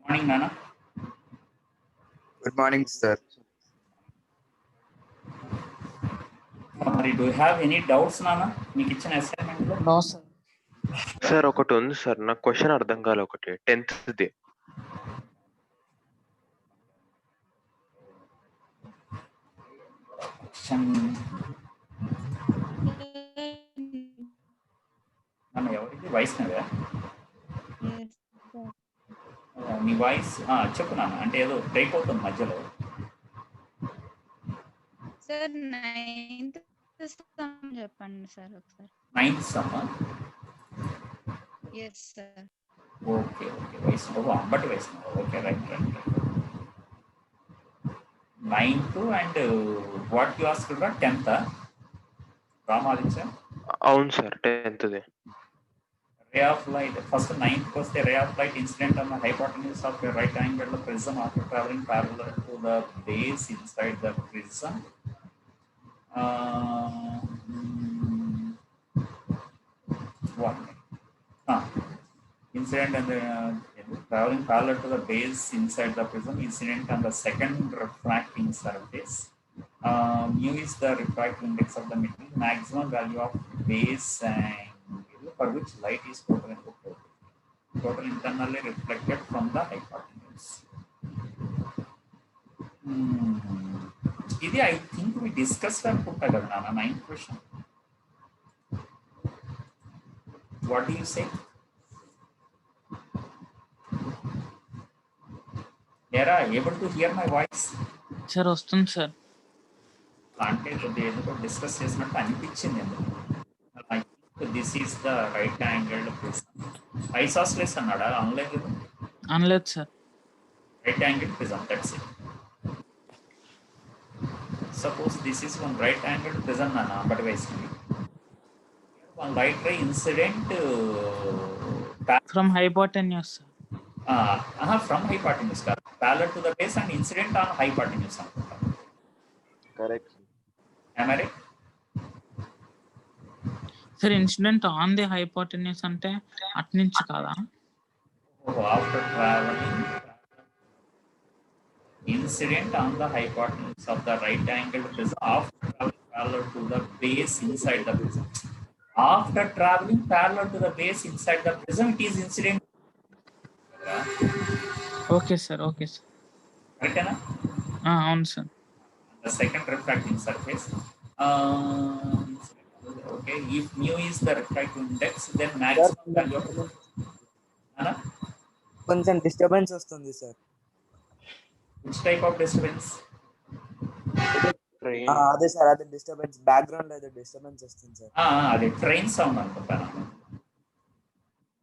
Morning, Nana. Good morning, sir. Mari, do you have any doubts, Nana? మీకు ఇచ్చిన assignment లో? No, sir. Sir ఒకటి ఉంది sir, నాకు క్వశ్చన్ అర్థం కాలే. ఒకటి 10th నన్ను ఎవరికి వైష్ణవే? Yes, sir. నీ వాయిస్ చెప్పు నాన్న, అంటే ఏదో బ్రేక్ అవుతుంది మధ్యలో. సార్ 9th చెప్పండి సార్ ఒకసారి. 9th some. Yes sir. Okay వైష్ణవ, అంబటి వైష్ణవ. Okay, right. 9th and what you asked for 10th రామాదిత్య? అవును sir, 10th ray of light. First 9th was the ray of light incident on the hypotenuse of a right angled prism after traveling parallel to the base inside the prism. One. Incident and traveling parallel to the base inside the prism. Incident on the second refracting surface. Mu is the refractive index of the material. Maximum value of base angle for which light is total internally reflected from the hypotenuse. Idi I think we discussed anukutta kada nana, 9th question. What do you say? Era able to hear my voice? Sir, వస్తుంది sir. అంటే ఏదో discuss చేసినట్టు అనిపించింది. This is the right angled prism. Isosceles అన్నాడా? అనలేదు sir. Right angled prism, that's it. Suppose this is one right angled prism నాన్న, but వేసింది one light ray incident from hypotenuse, sir. From hypotenuse ka parallel to the base and incident on hypotenuse anukunta. Correct. Am I right? Sir, incident on the hypotenuse అంటే అటు నుంచి కాదా? After traveling incident on the hypotenuse of the right angled prism after traveling parallel to the base inside the prism. After traveling parallel to the base inside the prism, it is incident. Okay, sir. Correct na? అవును sir. The second refracting surface. Okay, if mu is the refractive index, then maximum value of కొంచెం disturbance వస్తుంది sir. which type of disturbance? అదే sir, అదే disturbance, background లో ఏదో disturbance వస్తుంది sir. అదే train sound అనుకుంటాను,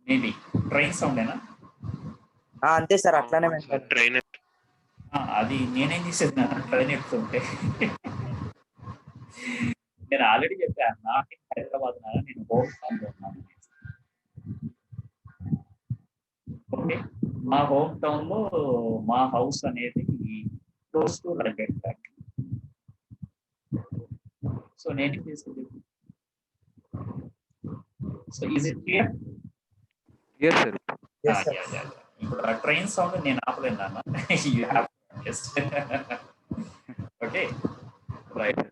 మేబీ ట్రైన్ సౌండ్ ఏనా? అంతే సార్, అట్లానే ట్రైన్. అది నేనేం చేసేది ట్రైన్ ఎక్కుతుంటే. నేను ఆల్రెడీ చెప్పాను, నాకు హైదరాబాద్ నేను హోమ్ టౌన్ లో ఉన్నాను. ఓకే, మా హోమ్ టౌన్ లో మా హౌస్ అనేది close to railway track. So నేను చేసేది, so is it clear? Yes sir. ఇప్పుడు ఆ ట్రైన్ సౌండ్ నేను ఆపలేను అన్న. Okay, right.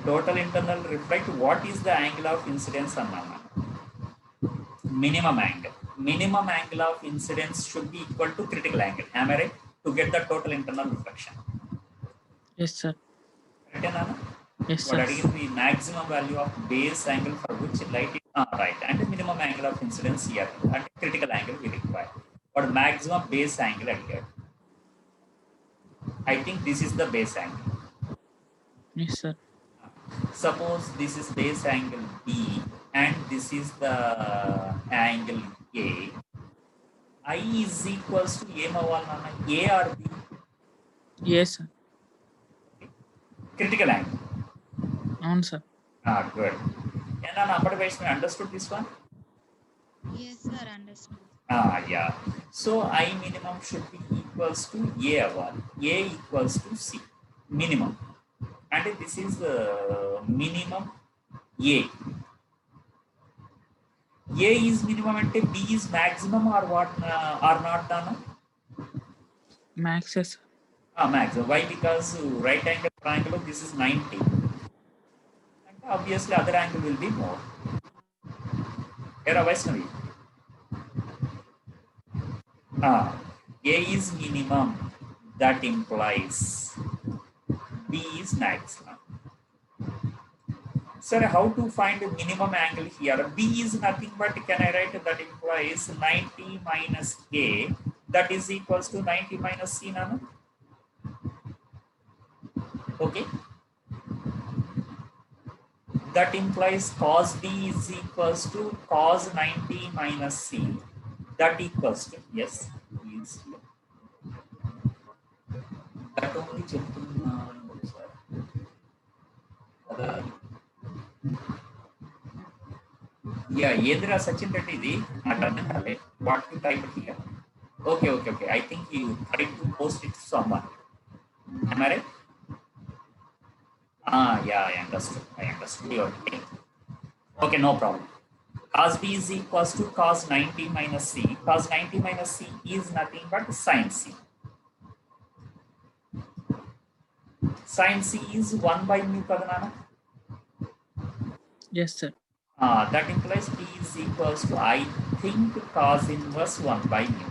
Total internal reflect, what is the angle of incidence అన్నాను? minimum angle of incidence should be equal to critical angle. Am I right? To get the total internal reflection. Yes, sir. Right, Nana? Yes, sir. What is the maximum value of base angle for which light is right, and the minimum angle of incidence here, and critical angle we require. But maximum base angle at here, I think this is the base angle. Yes, sir. Suppose this is base angle B and this is the angle A. I is equals to A or B? Yes, sir. Critical angle. అవును sir. Good. And number wise we understood this one? Yes, sir, understood. Yeah. So I minimum should be equals to A1. A equals to C. Minimum. And this is minimum A. A is minimum and B is maximum or what or not done? మ్యాక్సెస్ Max. Why? Because right angle triangle, this is 90. And obviously, other angle will be more. Here, Vaishnavi. A is minimum. That implies B is maximum. Sir, how to find the minimum angle here? B is nothing but, can I write that implies 90 minus A, that is equals to 90 minus C, Nana? Okay. That implies cos B is equals to cos 90 minus C. That equals to, yes, is that only చెప్తున్నాను sir. ఏదిరా సచిన్ రెడ్డి ఇది నాకు అర్థం కాలే. What to type here? Okay. I think you tried to post it to someone. Am I right? Yeah, I understood your thing. Okay, no problem. Cos B is equals to cos 90 minus C. Cos 90 minus C is nothing but sin C. Sin C is 1 by mu kada nana? Yes, sir. That implies B is equals to, I think, cos inverse 1 by mu.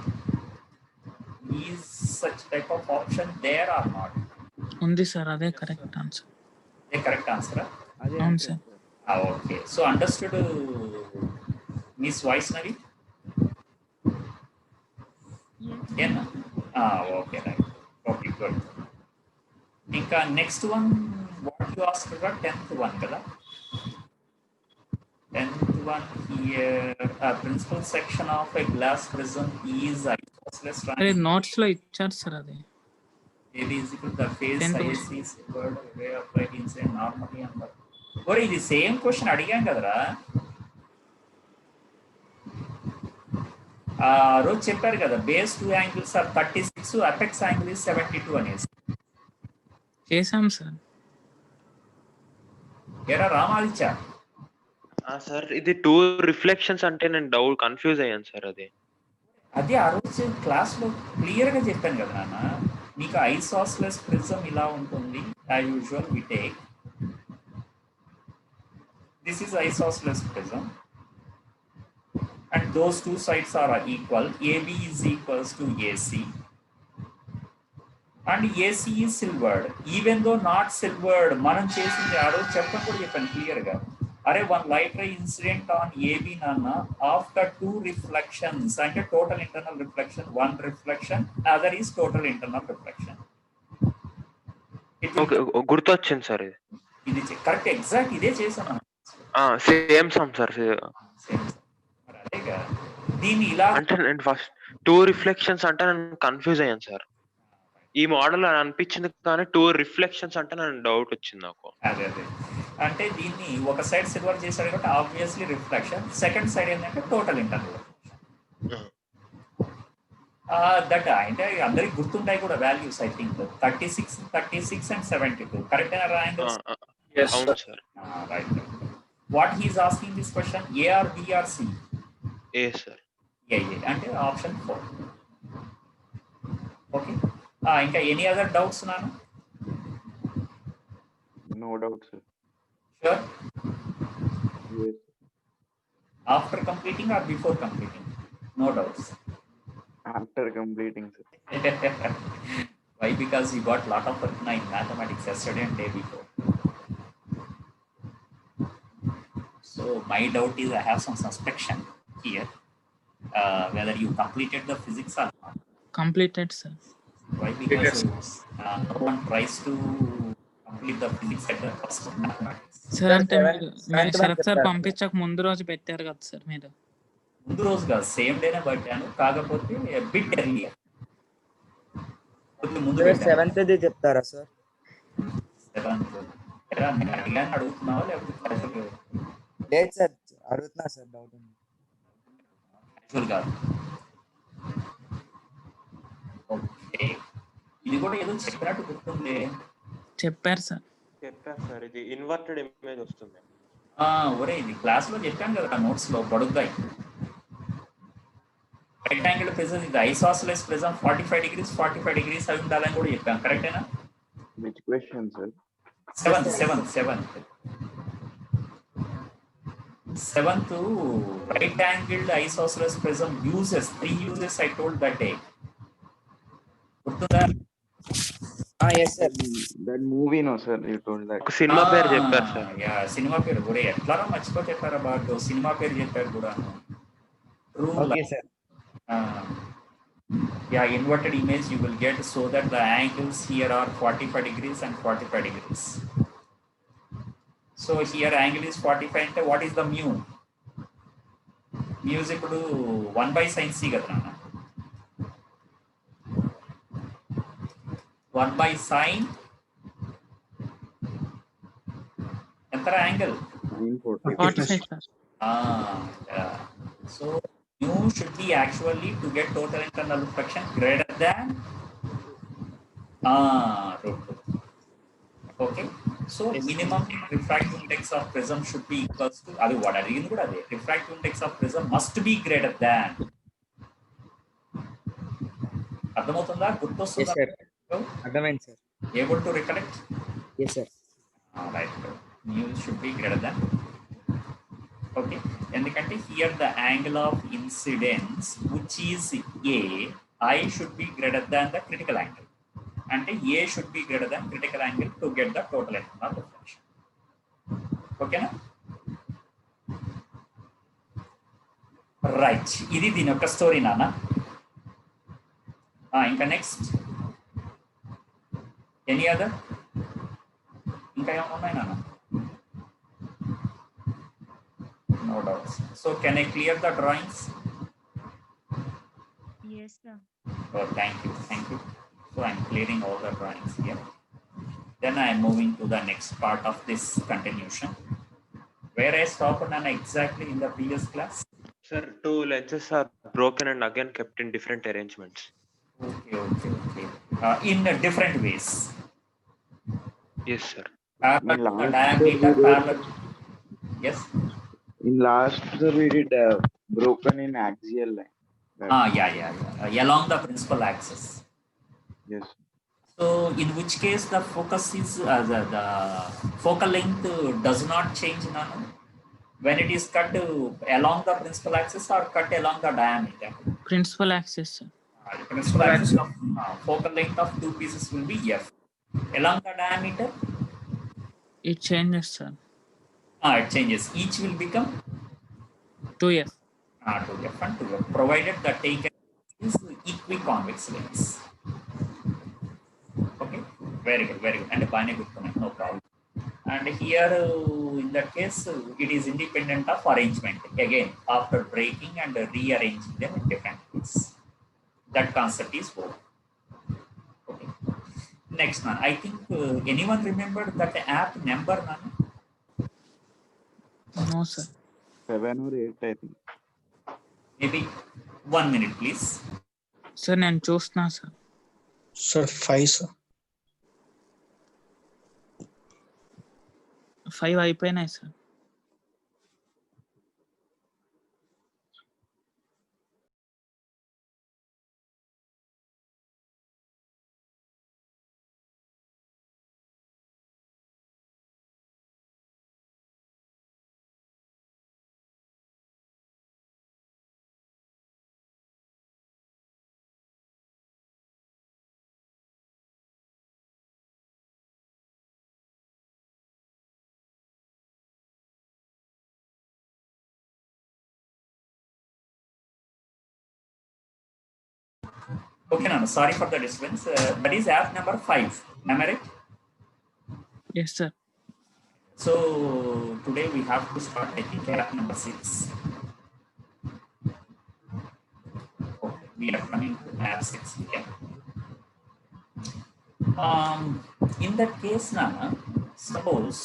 Is such type of option there or not? ఉంది sir, అదే correct answer. The correct answer? అవును sir. Okay. So understood, Miss Vaishnavi? Yes. Okay, right. Okay, good. Inka next one, what you asked about 10th one, kada? 10th one here, principal section of a glass prism is isosceles అదే triangle. Notes లో ఇచ్చారు sir అది. AB is equal to the face 10th one. ISC is word way applied inside normally and or ఇది same question అడిగాం కదరా. రోజు చెప్పారు కదా, base 2 angles are 36, apex angle is 72 అనేసి. చేసాం సార్. ఎరా రామాదిత్య, సార్ ఇది 2 రిఫ్లెక్షన్స్ అంటే నేను డౌట్ కన్ఫ్యూజ్ అయ్యాను సార్. అది ఆ రోజు క్లాస్ లో క్లియర్ గా చెప్పాను కదా నాన్న, నీకు ఐసోస్లెస్ ప్రిజం ఇలా ఉంటుంది. As usual we take this is isosceles prism and those two sides are equal. AB is equals to AC and AC is silvered. Even though not silvered, మనం చేసింది ఆ రోజు చెప్పాను క్లియర్ గా. అరే one light ray incident on AB నాన్న after 2 reflections, అంటే total internal reflection 1 reflection, other is total internal reflection. గుర్తొచ్చింది సార్. ఇది కరెక్ట్, ఎగ్జాక్ట్ ఇదే చేసాను. Same some sir. అదేగా దీన్ని ఇలా అంటే నేను ఫస్ట్ 2 రిఫ్లెక్షన్స్ అంటే నేను కన్ఫ్యూజ్ అయ్యాను సార్. ఈ మోడల్ అనిపించింది కానీ 2 రిఫ్లెక్షన్స్ అంటే నాకు డౌట్ వచ్చింది నాకు. అదే అంటే దీన్ని ఒక సైడ్ సిల్వర్ చేశాడు కాబట్టి ఆబ్వియస్లీ రిఫ్లెక్షన్, సెకండ్ సైడ్ ఏంటంటే టోటల్ ఇంటర్నల్ దట్. అంటే అందరికి గుర్తుంటాయి కూడా values. I think 36 and 72 correct angles. అవును sir. Right. What he is asking this question, A or B or C? A sir. A అంటే option 4. Okay. ఇంకా any other doubts నాను? No doubt, sir. Sure. Yes. After completing or before completing? No doubts. After completing, sir. Why? Because you got lot of work in mathematics yesterday and day before. So my doubt is, I have some suspicion here whether you completed the physics or not. Completed sir. Why? Because no one tries to complete the physics at the first mathematics. Sir అంటే మీరు Sarath sir పంపించక ముందు రోజు పెట్టారు కదా sir మీరు. ముందు రోజు కాదు, సేమ్ డేనే పట్టాను, కాకపోతే బిట్ ఎర్లియర్. ముందు 7th చెప్తారా సార్? 7th అడిగాను, అడుగుతున్నావా లేకపోతే లేదు సార్, అడుగుతున్నా సార్, డౌట్ ఉంది. యాక్చువల్ కాదు. ఓకే, ఇది కూడా ఏదో చెప్పినట్టు గుర్తుంది. చెప్పారు సార్. చెప్పారు సార్. ఇది ఇన్వర్టెడ్ ఇమేజ్ వస్తుంది. ఒరే ఇది క్లాస్ లో చెప్పాను కదా నోట్స్ లో, పడుద్దాయి రైట్ యాంగిల్ ప్రిజం ఇది ఐసోసెలస్ ప్రిజం 45 degrees 45 degrees అయి ఉండాలని కూడా చెప్పాం, కరెక్టేనా? Which question, sir? Seventh, right angled isosceles prism uses 3 uses I told that day. Yes, sir. That movie, no, sir. You told that. ఒక cinema పేరు చెప్పారు sir. Yeah cinema పేరు కూడా ఎట్లానో మర్చిపోతారా బాగా, సినిమా పేరు చెప్పారు కూడా. Okay, sir. Yeah, inverted image you will get, so that the angles here are 45 degrees and 45 degrees. So here angle is 45 అంటే what is the mu? Mu is equal to 1 by sin c కదా నాన్న. 1 by sin ఎంతరా angle? 45 sir. Yeah. So mu should be actually to get total internal reflection greater than root 2. Okay, so minimum refractive index of prism should be equals to adi what adiyindi kuda ade, refractive index of prism must be greater than. అర్థమవుతుందా? గుర్తొస్తుందా? Yes, sir. అర్థమైంది sir. Able to recollect? Yes, sir. Right, mu should be greater than. Okay, ఎందుకంటే here the angle of incidence which is a, I should be greater than the critical angle. అంటే a should be greater than critical angle to get the total internal reflection. ఓకేనా? Right, ఇది దీని యొక్క story నాన్న. ఇంకా next any other, ఇంకా ఏమైనా ఉన్నాయి నాన్న? No doubts. So can I clear the drawings? Yes, sir. Oh, thank you. So I'm clearing all the drawings here. Then I am moving to the next part of this continuation, where I stopped on exactly in the previous class. Sir, 2 lenses are broken and again kept in different arrangements. Okay. In different ways. Yes, sir. The diameter parallel. Yes. In last, sir, we did broken in axial line. Yeah. Along the principal axis. Yes. So in which case the focus is the focal length does not change now when it is cut along the principal axis or cut along the diameter. Principal axis. The principal axis of focal length of two pieces will be f. Along the diameter, It changes sir. it changes. Each will become 2f. 2f and 2f, provided the taken is equiconvex lens. Okay, very good. And bane guttunnadu, no problem. And here in that case it is independent of arrangement again after breaking and rearranging them in different ways. That concept is over. Okay, next one. I think anyone remembered that app number none? No sir. 7 or 8, I think. Maybe 1 minute please. Sir నేను చూస్తున్నా sir. Sir, 5, sir. 5 అయిపోయినాయి sir. Okay, no, sorry for the disturbance. That is app number 5. Am I right? Yes sir. So today we have to start, I think, app number 6. Okay, we are coming to app 6 here. In that case, Nana, suppose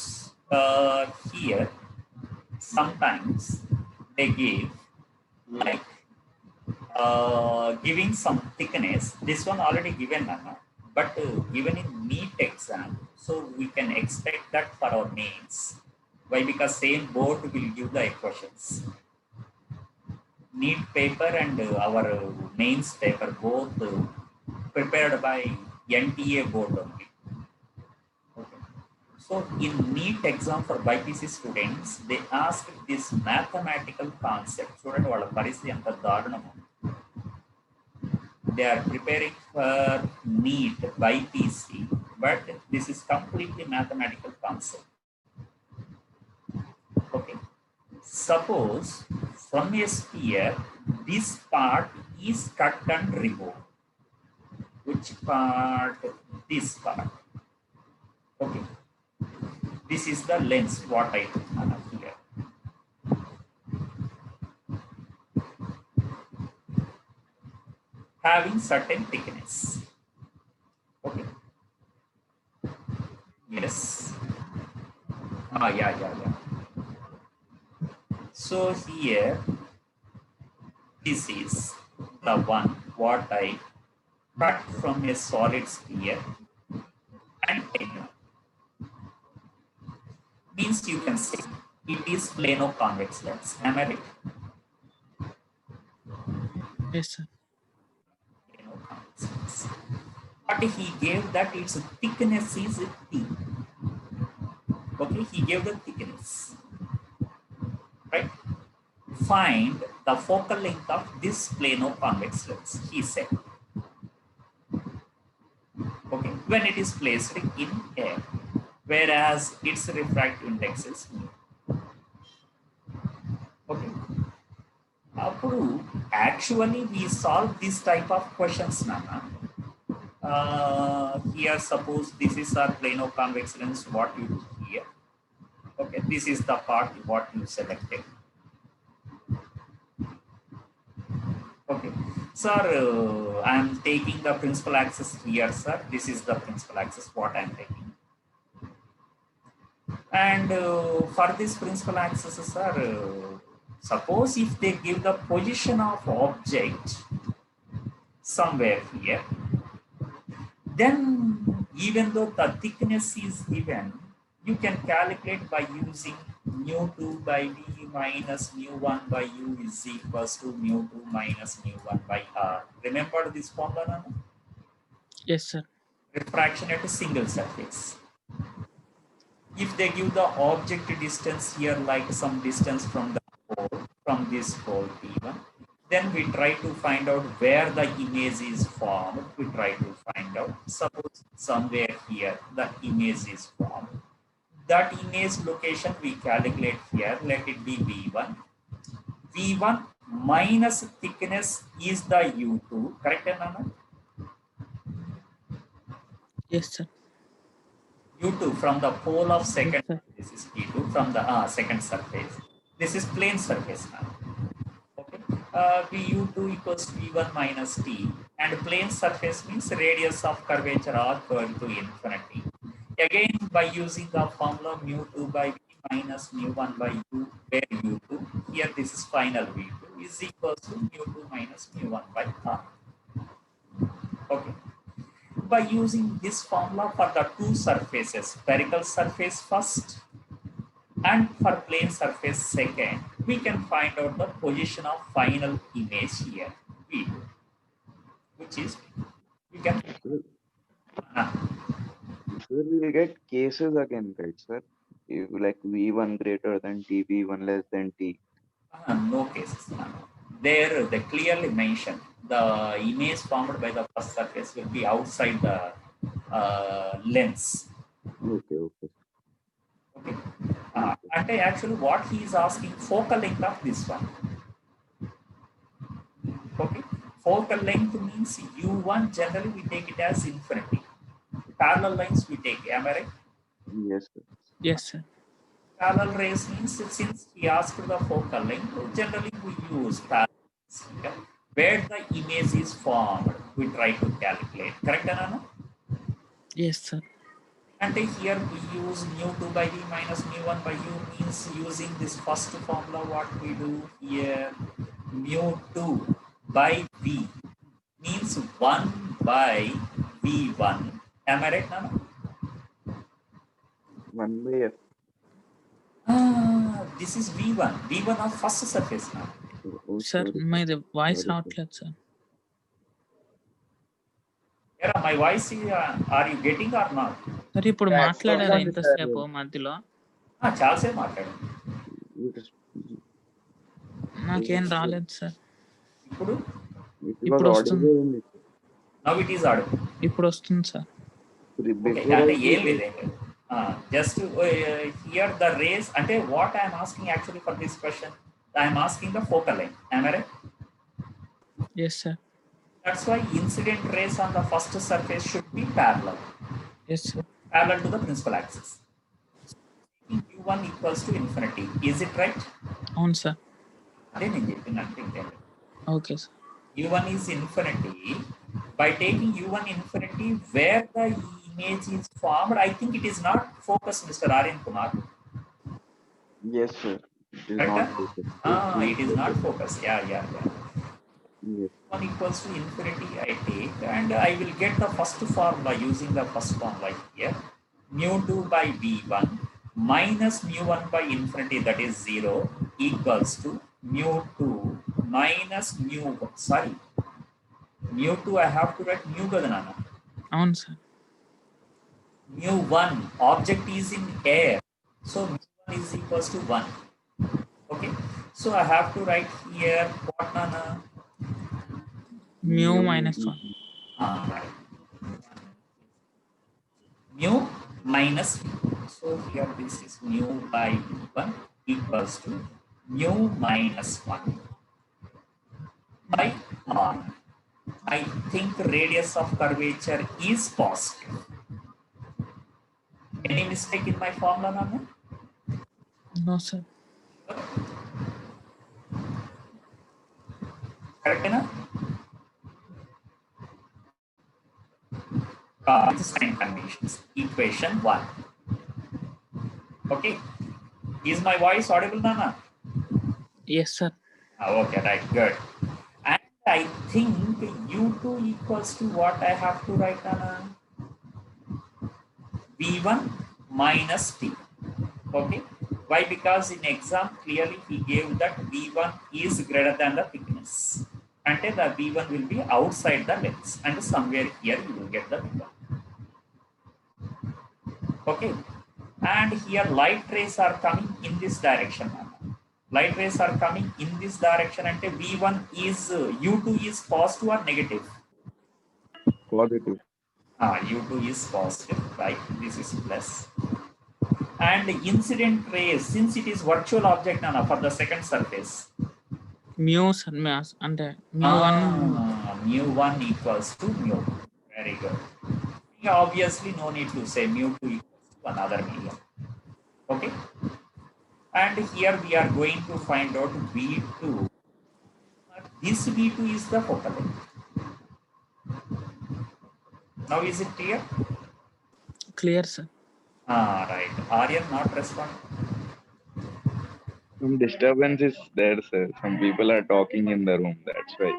here sometimes they give like giving some thickness. This one already given, Nana, but given in NEET exam, so we can expect that for our mains. Why? Because same board will give the equations. NEET paper and our mains paper both prepared by NTA board only. Okay. So in NEET exam for BPC students, they asked this mathematical concept. చూడండి వాళ్ళ పరిస్థితి ఎంత దారుణము. They are preparing for NEET BPC, but this is completely mathematical concept. Okay. Suppose from a sphere, this part is cut and removed. Which part? This part. Okay. This is the lens, what I have here. Having certain thickness. Okay. Yes. Yeah. So here, this is the one what I cut from a solid sphere and taken. Means you can say it is plano-convex lens. Am I right? Yes, sir. Plano-convex lens. But he gave that its thickness is T. Okay, he gave the thickness. Right? Find the focal length of this plano-convex lens, he said. Okay, when it is placed in air, whereas its refractive index is mu. Okay. Actually, we solve this type of questions, Nana. Here, suppose this is our plano-convex lens, what you do here. Okay, this is the part what you selected. Okay, sir, I am taking the principal axis here, sir. This is the principal axis what I am taking. And for this principal axis, sir, suppose if they give the position of object somewhere here, then even though the thickness is given, you can calculate by using mu2 by v minus mu1 by u is equals to mu2 minus mu1 by r. Remember this formula, Nana? Yes, sir. Refraction at a single surface. If they give the object distance here, like some distance from the pole, from this pole P1, then we try to find out where the image is formed. We try to find out, suppose somewhere here the image is formed. That image location we calculate here, let it be V1. V1 minus thickness is the U2, correct, Nana? Yes, sir. U2 from the pole of second, Yes, this is P2 from the second surface. This is plane surface now. Okay. U2 equals V1 minus T, and plane surface means radius of curvature r going to infinity. Again, by using the formula mu2 by v minus mu1 by u, where u2, here this is final v2, is equals to mu2 minus mu1 by r. Okay. By using this formula for the two surfaces, spherical surface first and for plane surface second, we can find out the position of final image here, V2, which is, we can, Sir, we will get cases again, right, sir? If like V1 greater than T, V1 less than T. no cases. There they clearly mentioned the image formed by the first surface will be outside the lens. Okay. Okay. And actually what he is asking, focal length of this one. Okay. Focal length means U1 generally we take it as infinity. Parallel lines we take, am I right? Yes, sir. Yes, sir. Parallel rays means since he asked the focal length, generally we use parallel rays here. Where the image is formed, we try to calculate. Correct, Anana? Yes, sir. And here we use mu2 by v minus mu1 by u, means using this first formula what we do here, mu2 by v means 1 by v1. Am I right, Nana? 1 by F. This is V1 of first surface now. Oh, sir sorry. మీది voice Sorry, sir. రావట్లేదు sir. Yeah, my voice is, are you getting or not? Sir ఇప్పుడు Yeah, it's మాట్లాడారా okay, ఇంతసేపు మధ్యలో? చాలాసేపు మాట్లాడు. It is- నాకేం రాలేదు సార్. ఇప్పుడు it was ఇప్పుడు వస్తుంది. audible only. Now it is audible. ఇప్పుడు వస్తుంది సార్. ఓకే, Before అంటే also ఏం లేదు, జస్ట్ హియర్ ద రేస్ అంటే what I'm asking actually for this question I'm asking the focal line. Am I right? Yes sir. That's why incident rays on the first surface should be parallel yes to the principal axis. U1 equals to infinity. Is it right? అవును sir. అదే నేను చెప్పినట్టు ఇంకేంటి. Okay sir. U1 is infinity. By taking U1 infinity, where the image is formed, I think it is not focused, Mr. Aryan Kumar. yes, sir. It is Right, not sir? focused. It is not focused. Yeah. Yes. 1 equals to infinity I take, and I will get the first formula using the first formula here. Mu2 by V1 minus mu1 by infinity, that is 0, equals to mu2 minus mu2 I have to write mu kadanana. అవును sir. Mu1 object is in air, so mu1 is equals to 1. Okay, so I have to write here what nana? Mu -1. Right. Mu minus v. So here this is mu by 1 equals to mu minus 1 by r. I think radius of curvature is positive. Any mistake in my formula, Nana? No sir. Correct enough? With sign conventions. Equation 1. Okay. Is my voice audible, Nana? Yes sir. Okay, right, good. And I think U2 equals to what I have to write, Nana? V1 minus T. Okay. Why? Because in exam clearly he gave that V1 is greater than the thickness. And the V1 will be outside the lens, and somewhere here you will get the V1. Okay. And here light rays are coming in this direction. Light rays are coming in this direction, and V1 is U2 is positive or negative? Positive. U2 is positive, right? This is plus. And incident rays, since it is virtual object, Nana, for the second surface. Mu sir అంటే mu1 mu1 equals to mu. Very good. Obviously, no need to say mu2 equals to another medium. Okay. And here we are going to find out V2. This V2 is the focal length. Now is it clear? Clear sir. Right. Aryan not respond. Some disturbance is there, sir. Some people are talking in the room. That's why.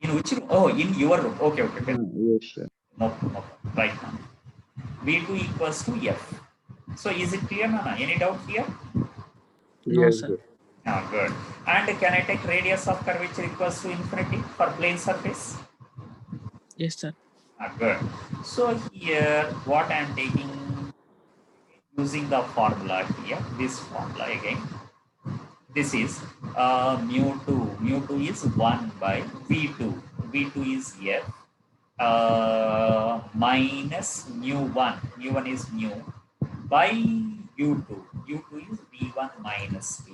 In which room? Oh, in your room. Okay. Yes, sir. No. Right now. V2 equals to F. So is it clear, Nana? Any doubt here? No, Yes, sir. sir. Good. And can I take radius of curvature equals to infinity for plane surface? Yes sir. Good. So here what I am taking, using the formula here, this formula again. This is mu2. Mu2 is 1 by V2. V2 is F minus mu1. Mu1 is mu by U2. U2 is V1 minus V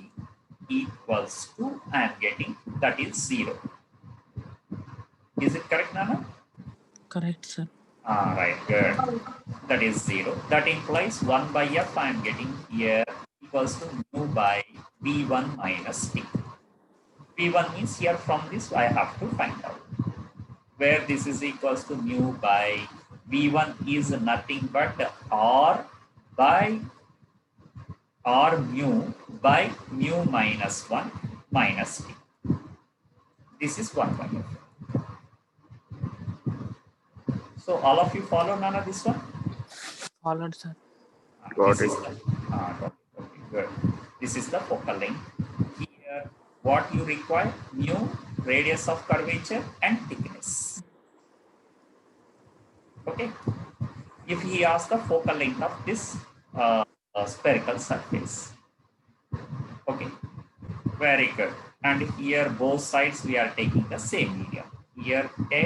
equals to, I am getting, that is 0. Is it correct, Nana? Correct sir. Right, good. That is 0. That implies 1 by F I am getting here equals to mu by V1 minus T. V1 means here from this I have to find out. Where this is equals to mu by V1 is nothing but R mu by mu minus 1 minus T. This is 1 by F. So all of you follow, Nana, this one? Followed sir. Got This it. is the, okay, good. This is the focal length. Here what you require? Mu, radius of curvature, and thickness. Okay. If he asks the focal length of this spherical surface. Okay. Very good. And here both sides we are taking the same medium. Here A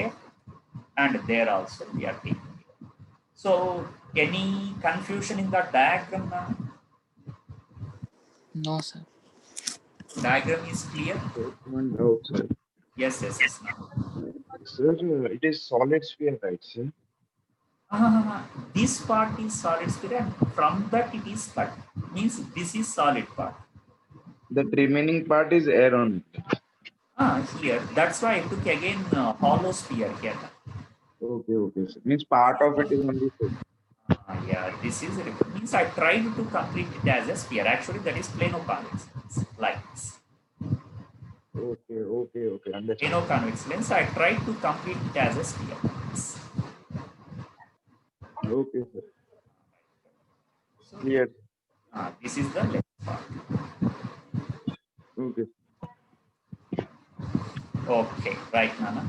and there also we are taking it. So any confusion in the diagram now? No, sir. Diagram is clear? One doubt, sir. Yes. Now. Sir, it is solid sphere, right, sir? This part is solid sphere and from that it is cut. Means this is solid part. The remaining part is air only. Here. That's why I took again hollow sphere here. Okay, sir. Means part of it is only filled. Yeah, this is means I tried to complete it as a sphere. Actually, that is plano-convex lens, like this. Okay. Understand. Plano-convex lens. I tried to complete it as a sphere. Okay, sir. Clear. This is the lens part. Okay. Okay, right, Nana.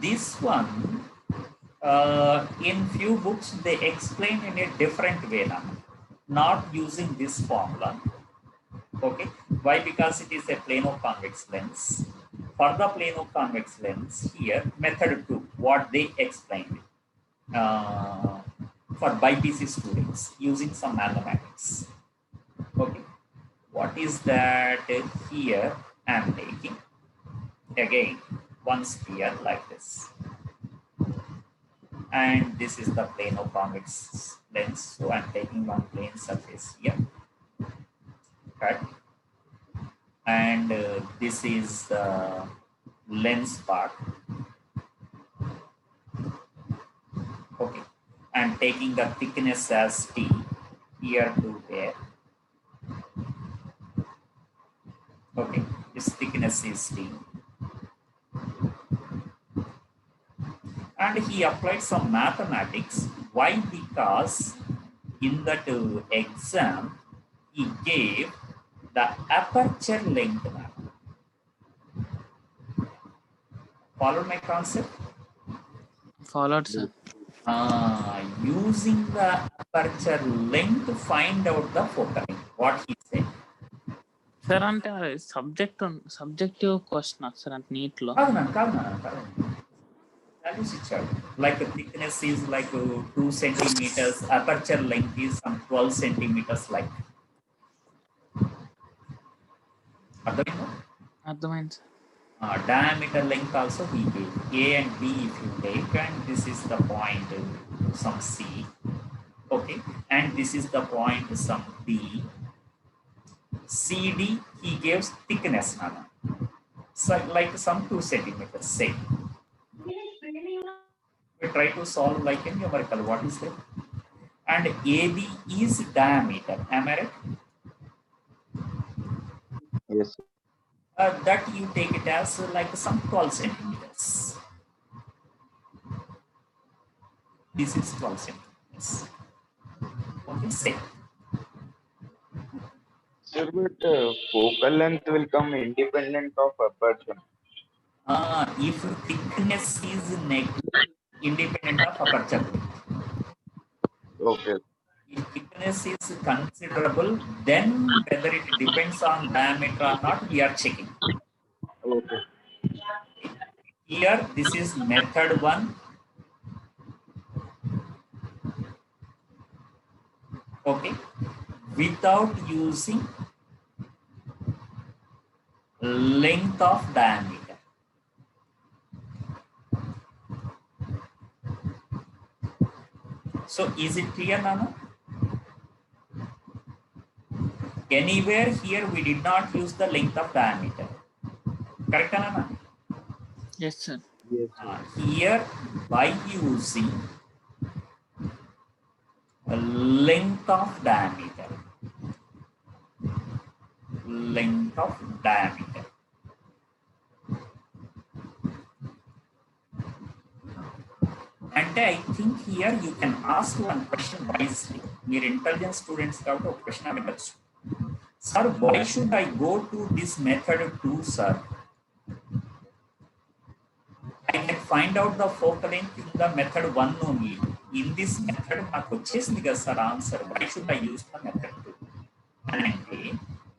This one, in few books, they explain in a different way, Nana. Not using this formula. Okay, why? Because it is a plano-convex lens. For the plano-convex lens, here, method 2, what they explained for BPC students using some mathematics. Okay, what is that? Here, I am taking again one sphere like this, and this is the plano-convex lens. So I'm taking one plane surface here, right? And this is the lens part. Okay, I'm taking the thickness as T here to there. Okay, this thickness is T. And he applied some mathematics. Why? Because in that exam, he gave the aperture length. Followed my concept? Followed, sir. Using the aperture length to find out the focal length. What he said. Sir అంటే subjective question sir అంటే neat లో కాదు. Values ఇచ్చాడు. Like the thickness is like 2 centimeters, aperture length is some 12 centimeters like. అర్థమైంది sir. Diameter length also he gave. A and B if you take, and this is the point some C. Okay, and this is the point some D. CD he gives thickness, Nana. So like some 2 centimeters, say. We try to solve like a numerical. What is that? And AB is diameter. Am I right? Yes. That you take it as like some 12 centimeters. This is 12 centimeters. Okay, say. Sir, but focal length will come independent of aperture. If thickness is independent of aperture. Okay. If thickness is considerable, then whether it depends on diameter or not, we are checking. Okay. Here, this is method 1. Okay, without using length of diameter. So is it clear, Nana? Anywhere here we did not use the length of diameter. Correct, Nana? Yes sir Yes. Here by using length of diameter. Length of diameter. And I think here you can ask one question wisely. You're intelligent students కాబట్టి ఒక question అడగచ్చు. Sir, why should I go to this method too, sir? I can find out the focal length in the method 1 only. In this method, నాకు వచ్చేసింది కదా sir answer. Why should I use the method 2? అంటే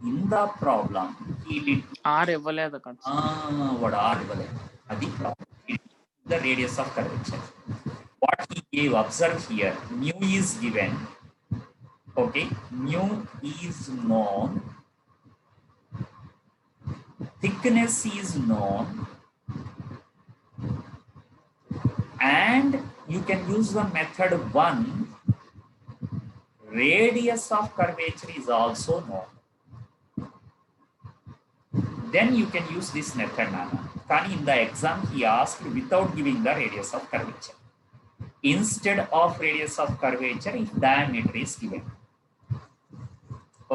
in the problem, he did R ఇవ్వలేదు కదా వాడు are ఇవ్వలేదు. అది problem. The radius of curvature. What he gave, observe here, mu is given. Okay, mu is known, thickness is known, and you can use the method 1. Radius of curvature is also known. Then you can use this method, Nana. Kani in the exam he asked without giving the radius of curvature. Instead of radius of curvature, if diameter is given.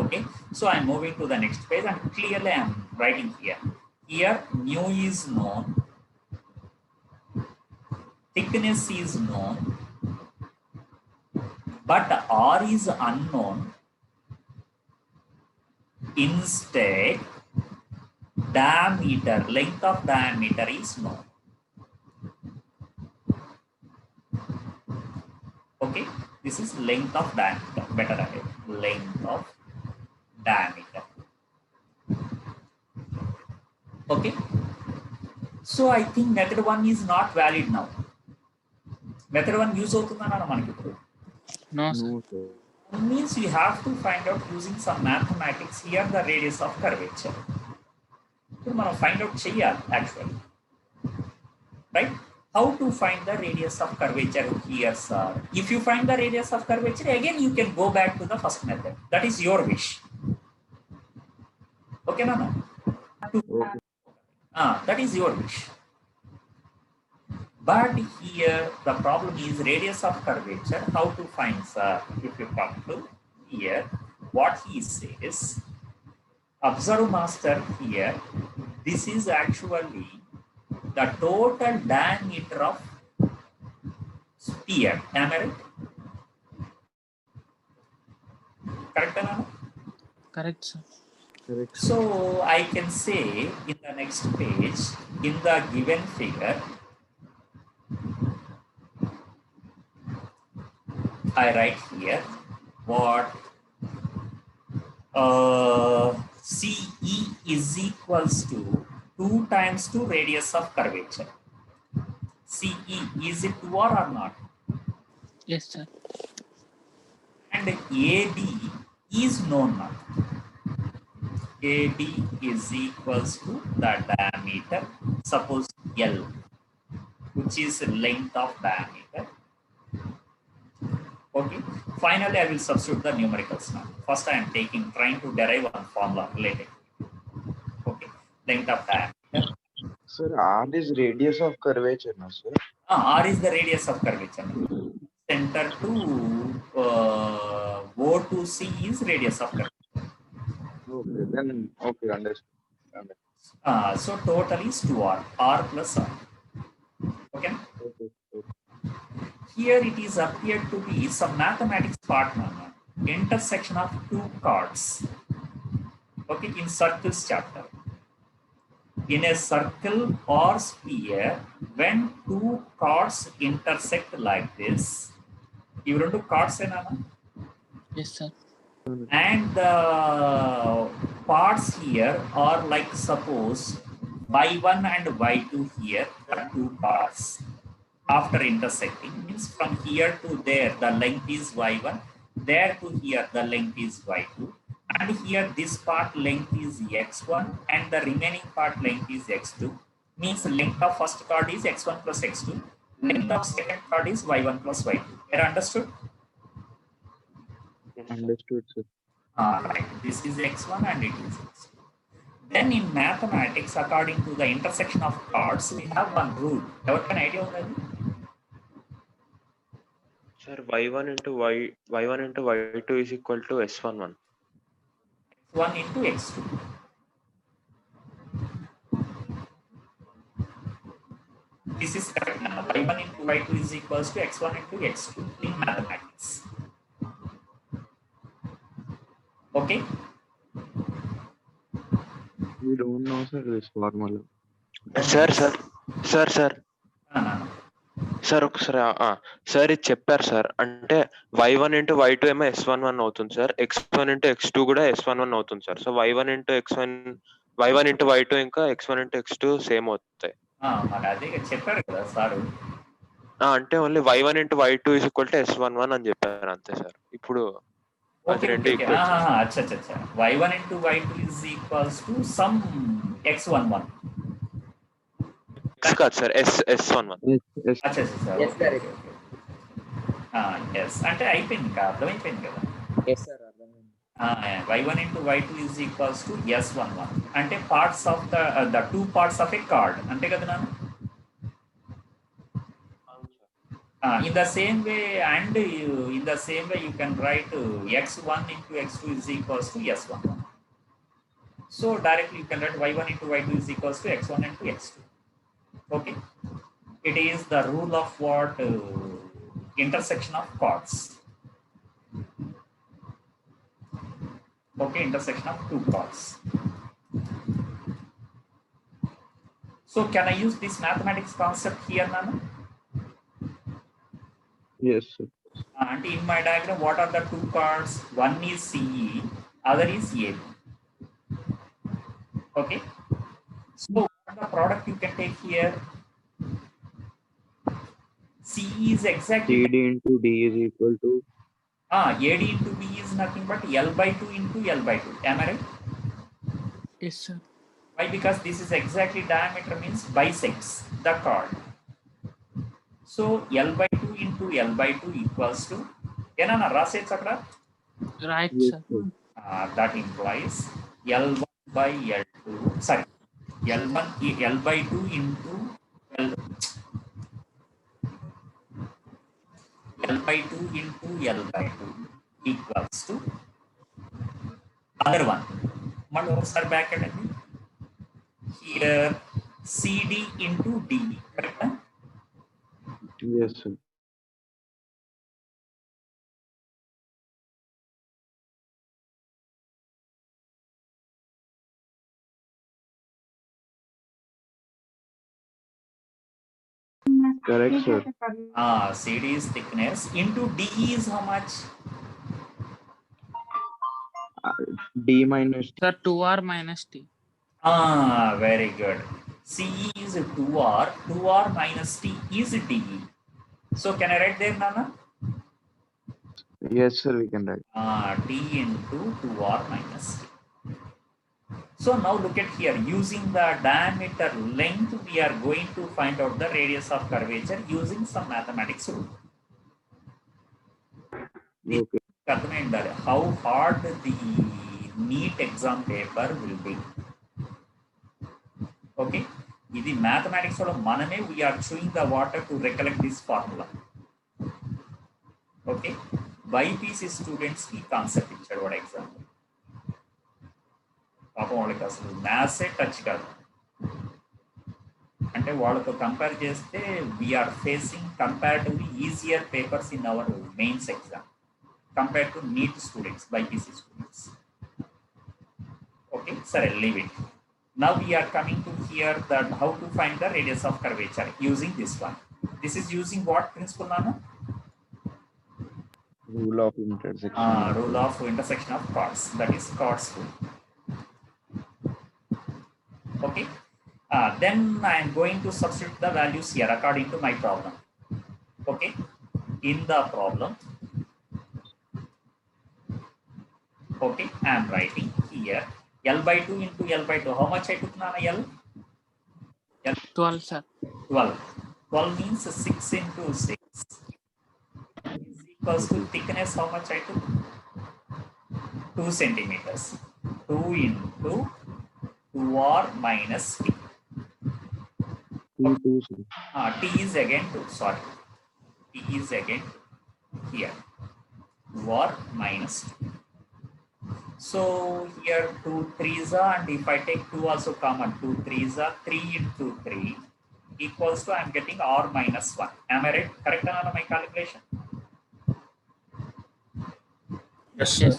Okay, so I'm moving to the next page and clearly I'm writing here. Here mu is known, thickness is known, but r is unknown. Instead, diameter, length of diameter is known. Okay, this is length of diameter. Better ahead, length of diameter. Okay, so I think method 1 is not valid now. Method 1 use అవుతుందన్నా మనకి ఇప్పుడు. No sir No, sir. Means you have to find out using some mathematics here the radius of curvature. ఇప్పుడు మనం find out చేయాలి actually, right? How to find the radius of curvature here, sir? If you find the radius of curvature, again you can go back to the first method. That is your wish. Okay, no? Okay. That is your wish. But here the problem is radius of curvature. How to find, sir? If you come to here, what he says, observe master here. This is actually the total diameter of sphere. Am I right? Correct, Anna? Correct sir Correct. So I can say in the next page, in the given figure, I write here what CE is equals to 2 times 2 radius of curvature. CE, is it 2 or not? Yes sir And AD is known now. AD is equals to the diameter, suppose L, which is length of diameter. Okay, finally I will substitute the numericals now. First I am trying to derive one formula related. Okay, length of diameter. Sir, R is radius of curvature, no, sir? R is the radius of curvature. Center to O to C is radius of curvature. Okay, then, okay, understood. So total is 2R, R plus R. Okay. Okay, okay. Here it is appeared to be some mathematics partner, intersection of 2 chords. Okay, in circles chapter. In a circle or sphere, when 2 chords intersect like this, you want to chords in yes sir and the parts here are like suppose y1 and y2 here, the 2 parts. After intersecting, means from here to there the length is y1, there to here the length is y2, and here this part length is x1 and the remaining part length is x2. Means length of first chord is x1 plus x2, length of second chord is y1 plus y2. Are understood? Understood, sir. Right. This is x1 and it is x2. Then in mathematics, according to the intersection of chords, we have one rule. Have an idea of that? Sir, y1 into y2 is equal to s11. 1 into x2. This is correct. Now, y1 into y2 is equals to x1 into x2 in mathematics. Okay. We don't know, sir, this formula. Sir ఒకసారి sir ఇది చెప్పారు sir, అంటే y1 into y2 ఏమో s11 అవుతుంది sir, x1 into x2 కూడా s11 అవుతుంది sir. So y1 into x1, y1 into y2 ఇంకా x1 into x2 same అవుతాయి. మరి అదే చెప్పారు కదా సార్. అంటే only y1 into y2 is equal to s11 అని చెప్పారు అంతే సార్. ఇప్పుడు అది రెండు ఈక్వేషన్స్. అచ్చా y1 into y2 is equals to some x11 కాదు సార్, s11. అచ్చా సార్. ఎస్ అంటే అయిపోయింది కదా, అర్థమైపోయింది కదా. ఎస్ సార్ అర్థమైంది. y1 into y2 is equals to s11 అంటే parts of the two parts of a card అంతే కదా నాన్న. In the same way you can write x1 into x2 is equals to s11. So directly you can write y1 into y2 is equals to x1 into x2. Okay, it is the rule of what intersection of chords. Okay, intersection of two chords. So can I use this mathematics concept here, Nana? Yes, sir. And in my diagram, what are the two chords? One is CE, other is AB. Okay. So what the product you can take here? CE is exactly CD into D is equal to AD into B is nothing but L by 2 into L by 2. Am I right? Yes, sir. Why? Because this is exactly diameter means bisects the chord. So L by 2 into L by 2 equals to enana rasech akada Right, yes, sir. sir. That implies L1 by L2. Sorry, L1 L by 2 into L by 2 into L by 2 equals to other one. Mali okasari back adanడి. Here CD into D, correct? Yes, sir. Correct, sir. CD is thickness into D is how much? D minus T. Sir, 2R minus T. Very good. CE is 2R, 2R minus T is DE. So can I write there, Nana? Yes, sir, we can write. T into 2R minus T. So now look at here, using the diameter length, we are going to find out the radius of curvature using some mathematics rule. Okay. How hard the NEET exam paper will be. Okay, ఇది mathematics లో మనమే we are chewing the water to recollect this formula. Okay, BPC students కి concept ఇచ్చాడు వాడు exam. పాపం వాళ్ళకి అసలు మ్యాథ్సే touch కాదు. అంటే వాళ్ళతో కంపేర్ చేస్తే we're facing comparatively easier papers in our mains exam compare to NEET students, BiPC students. Okay, సరే, leave it. Now we are coming to here that how to find the radius of curvature using this one. This is using what principle, Nana? Rule of intersection. Rule of intersection of chords. That is chords rule. Okay. Then I am going to substitute the values here according to my problem. Okay. In the problem, okay, I am writing here L by 2 into L by 2. How much I took, Nana? L? 12, sir. 12. 12 means 6 into 6 is equals to thickness. How much I took? 2 centimeters. 2 into 2R minus T. T is again 2. Sorry. T is again here. 2R minus 2. So here 2 3s are, and if I take 2 also common, 2 3s are, 3 into 3 equals to, I am getting R minus 1. Am I right? Correct on my calculation? Yes, sir.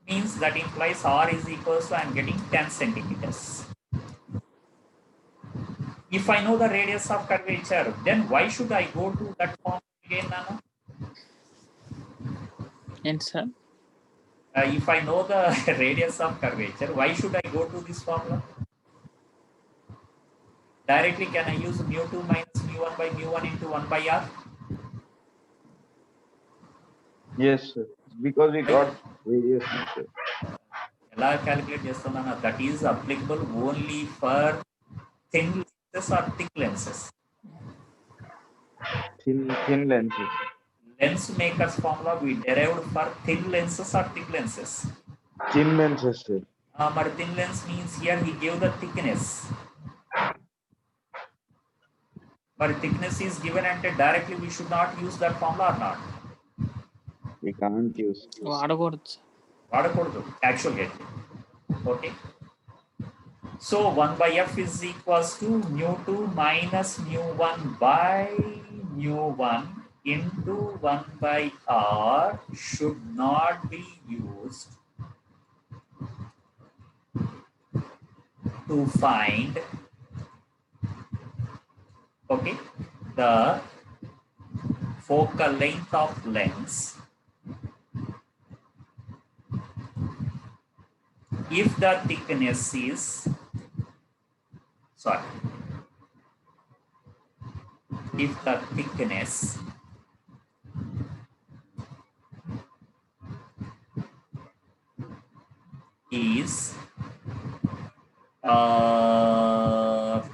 means that implies R is equals to I'm getting 10 centimeters. If I know the radius of curvature, then why should I go to that form again, Nana? ఏంటి sir? If I know the radius of curvature, why should I go to this formula? Directly, can I use mu2 minus mu1 by mu1 into 1 by r? Yes, sir. Because we got various methods. ఎలా calculate చేస్తున్నాను? That is applicable only for thin lenses or thick lenses. Thin lenses. Lens makers formula we derived for thin lenses or thick lenses. Thin lenses, sir. But thin lens means here he gave the thickness. But thickness is given and directly we should not use that formula or not? We can't use. వాడకూడదు sir. వాడకూడదు actually. Okay. So 1 by f is equals to mu2 minus mu1 by mu1 into 1 by r should not be used to find, okay, the focal length of lens if the thickness is, sorry, if the thickness is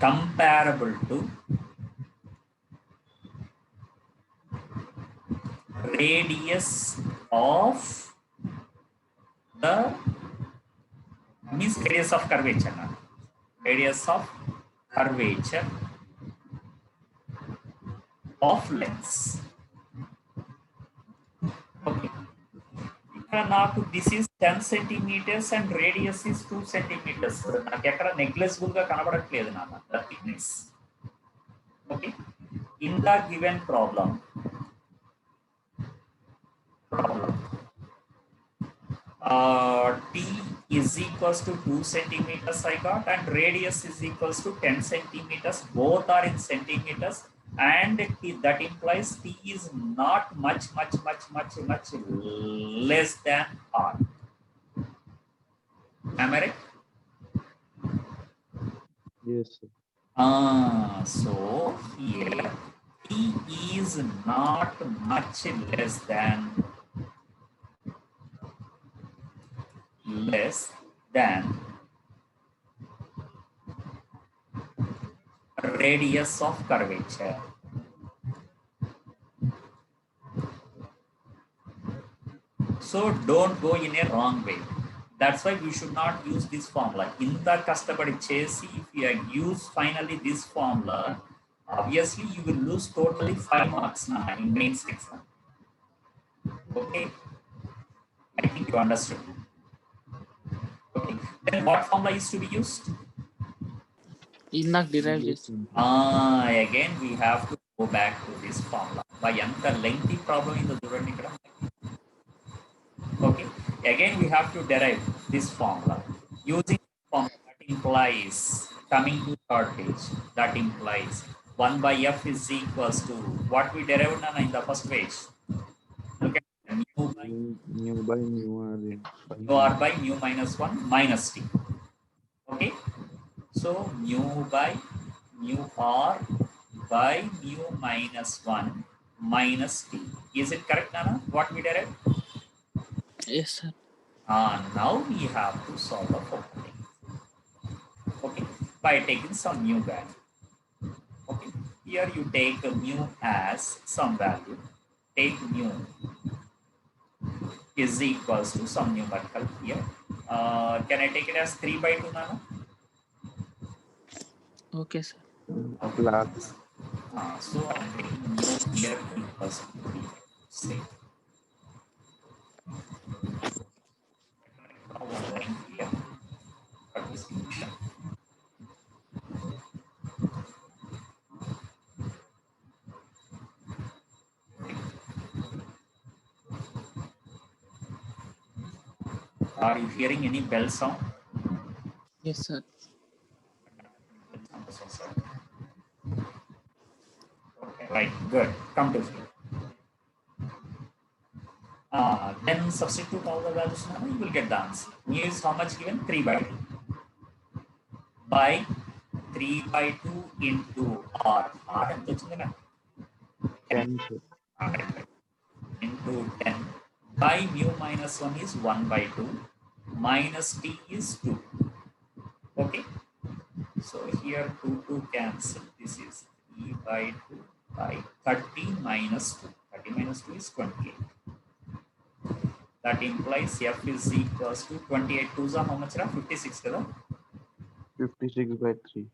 comparable to radius of the, means radius of curvature, radius of curvature of lens. Okay. నాకు this is 10 centimetres and radius is 2 centimetres. నాకు ఎక్కడ negligible గా కనబడట్లేదు నాన్న the thickness. Okay, in the given problem t is equals to 2 centimeters I got and radius is equals to 10 centimeters. Both are in centimeters and that implies t is not much less than r. Am I right? Yes, sir. So here t is not much less than radius of curvature. So don't go in a wrong way. That's why we should not use this formula. In the customary chase, if you use finally this formula, obviously you will lose totally 5 marks now in main section. Okay, I think you understood. Okay, then what formula is to be used? ఇందాక derive చేసి Again we have to go back to this formula. By anta lengthy problem in the చూడండి ఇక్కడ. Okay, again we have to derive this formula using formula that implies, coming to third page, that implies 1 by f is equals to what we derived now in the first page. Look at mu by Mu by mu r. mu r by mu minus 1 minus t. Okay, so mu by mu r by mu minus 1 minus t. Is it correct, Nana? What we derived? Yes, sir. Now we have to solve the focal length. Okay, by taking some mu value. Okay, here you take mu as some value. Take mu is equals to some numerical here. Can I take it as 3 by 2, Nana? Okay sir. Black. So I'm taking mu here equals to 3. Say. Here. Cut this function. Are you hearing any bell sound? Yes, sir. Okay, right, good. Come to here. Then substitute all the values now, you will get the answer. Mu is how much given? 3 by 2. By 3 by 2 into R. R ఎంత వచ్చింది? 10, sir. Right. Into 10 by mu minus 1 is 1 by 2 minus t is 2. Okay, so here 2 cancel. This is 3 by 2 by 30 minus 2. 30 minus 2 is 28. That implies f is equals to 28 2s are how much? 56 kada? 56 by 3.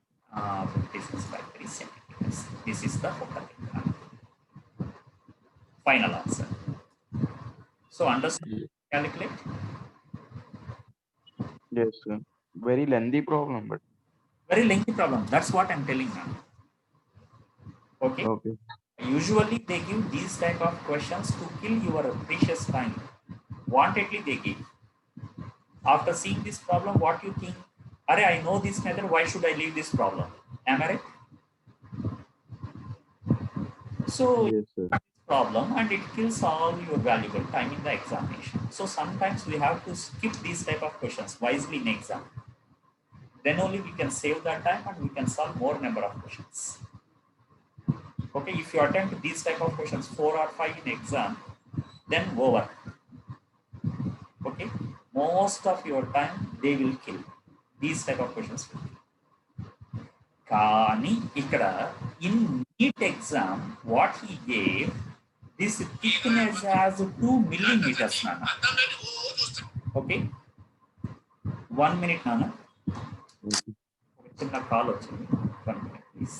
56 by 3 centimeters. This is the focal length. Final answer. So understand, calculate. Yes, sir. Very lengthy problem, but Very lengthy problem. That's what I'm telling now. Okay. okay. Usually they give these type of questions to kill your precious time. Wantedly they give. After seeing this problem, what you think? Arey, I know this method. Why should I leave this problem? Am I right? So Yes, sir. problem, and it kills all your valuable time in the examination. So sometimes we have to skip these type of questions wisely in exam. Then only we can save that time and we can solve more number of questions. Okay, if you attempt these type of questions 4 or 5 in exam, then over. Okay, most of your time they will kill. These type of questions will kill. Kani ikkada in NEET exam, what he gave, this thickness as 2 millimeters, Nana. Okay, 1 minute, Nana. Okay. చిన్న call వచ్చింది. 1 minute, please.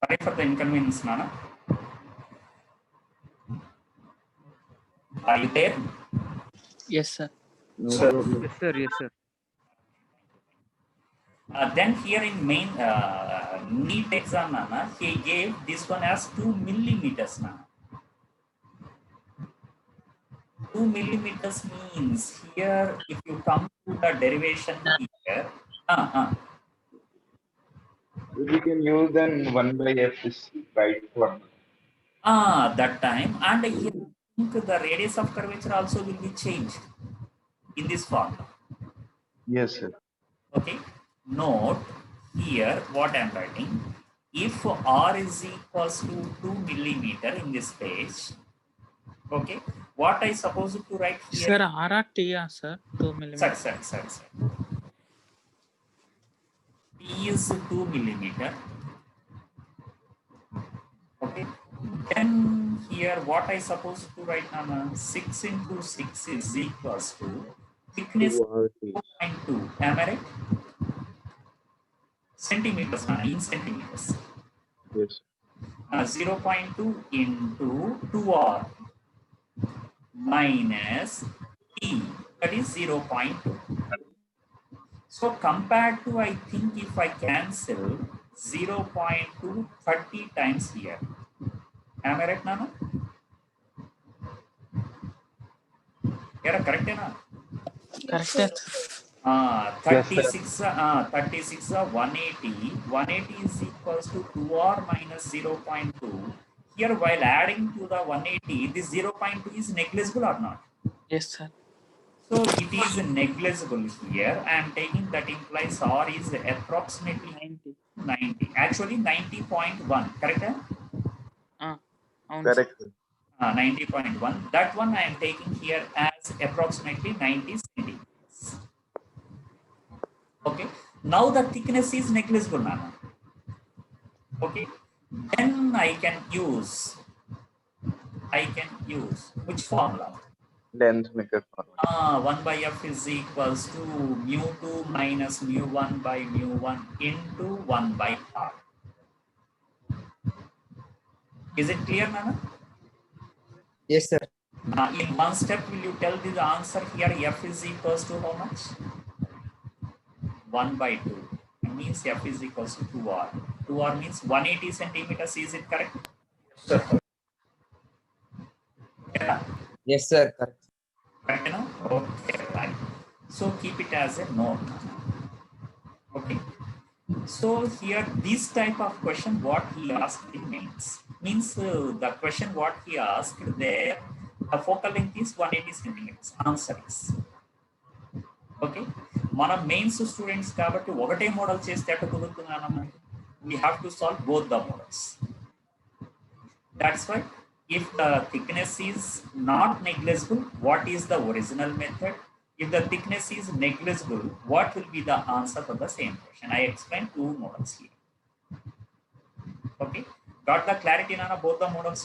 Sorry for the inconvenience, Nana. Are you there? Yes, sir. No problem. Yes, sir. Yes, sir. Then here in main NEET exam, Nana, he gave this one as 2 millimeters, Nana. 2 millimeters means here, if you come to the derivation here, We can use then 1 by f is right one. that time, and here I think the radius of curvature also will be changed in this formula. Yes, sir. Okay, note here what I am writing. If r is equals to 2 millimeter in this page, okay, what I supposed to write here? Sir, RRT, sir, 2 millimeter. Sir. T is 2 millimeter. Okay. Then here what I supposed to write, Nana? 6 into 6 is equals to thickness 2.2. Am I right? Centimeters, Nana, in centimeters. Yes. 0.2 into 2r minus t, that is 0.2. So compared to, I think if I cancel 0.2 30 times here. Am I right, Nana? Yeah, correct, Nana? Correct. 36, 180. 180 is equals to 2r minus 0.2. Here, while adding to the 180, this 0.2 is negligible or not? Yes, sir. So it is negligible here. I am taking that implies r is approximately 90. Actually 90.1. Correct? Correct. 90.1. That one I am taking here as approximately 90 centimeters. Okay. Now the thickness is negligible, Nana. Okay. Then I can use which formula? Length maker formula. 1 by f is equals to mu2 minus mu1 by mu1 into 1 by r. Is it clear, Nana? Yes, sir. In one step, will you tell me the answer here? F is equals to how much? 1 by 2. It means f is equals to 2r. 2r means 180 centimeters. Is it correct? Yeah. Yes, sir. Correct. Correct, no? Okay, right. So keep it as a note. Okay. So here, this type of question, what he asked, it means the question what he asked there, the focal length is 180 centimeters. Answer is okay. మన mains students కాబట్టి ఒకటే model చేస్తే ఎట్లా కుదురుతున్నాను? We have to solve both the models. That's why if the thickness is not negligible, what is the original method? If the thickness is negligible, what will be the answer for the same question? I explained two models here. Okay, got the clarity, Nana, both the models?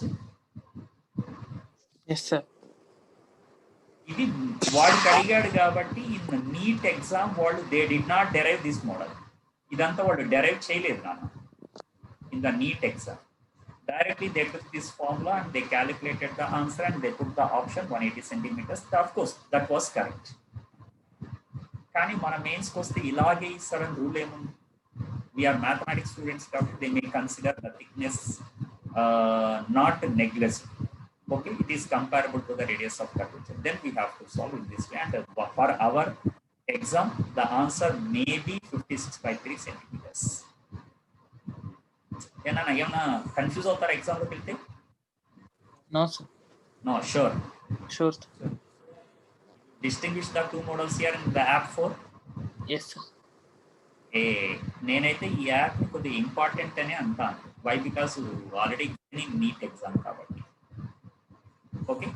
Yes, sir. ఇది వాడికి అడిగాడు కాబట్టి in NEET exam వాళ్ళు they did not derive this model. ఇదంతా వాళ్ళు derive చేయలేదు నాన్న in the NEET exam. Directly they took this formula and they calculated the answer and they put the option 180 centimeters. Of course, that was correct. కానీ మన మెయిన్స్కి వస్తే ఇలాగే ఇస్తారని రూల్ ఏముంది? వీఆర్ మ్యాథమెటిక్స్ స్టూడెంట్స్ కాబట్టి they may consider the thickness not negligible. Okay, it is comparable to the radius of curvature. Then we have to solve in this way. And for our exam, the answer may be 56/3 centimeters. ఏమన్నా confuse అవుతారా ఎగ్జామ్లోకి వెళ్తే? No, sir. No, sure. Sure, sir. Distinguish the two models here in the app 4. Yes, sir. నేనైతే ఈ app కొద్దిగా important అని అంటాను. Why? Because already NEET exam కాబట్టి. Okay,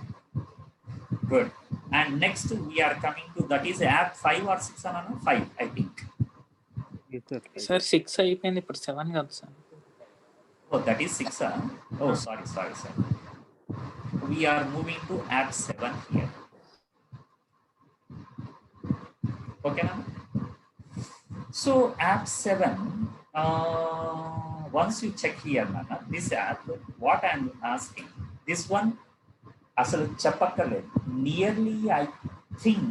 good. And next we are coming to, that is app 5 or 6 anana? 5, I think. Yes, sir. Sir, 6 అయిపోయింది, ఇప్పుడు 7 కాదు sir. Oh, that is 6. Oh, sorry. We are moving to app 7 here. Okay, now. So app 7, once you check here, Nana, this app, what I'm asking, this one, అసలు చెప్పక్కర్లేదు, nearly I think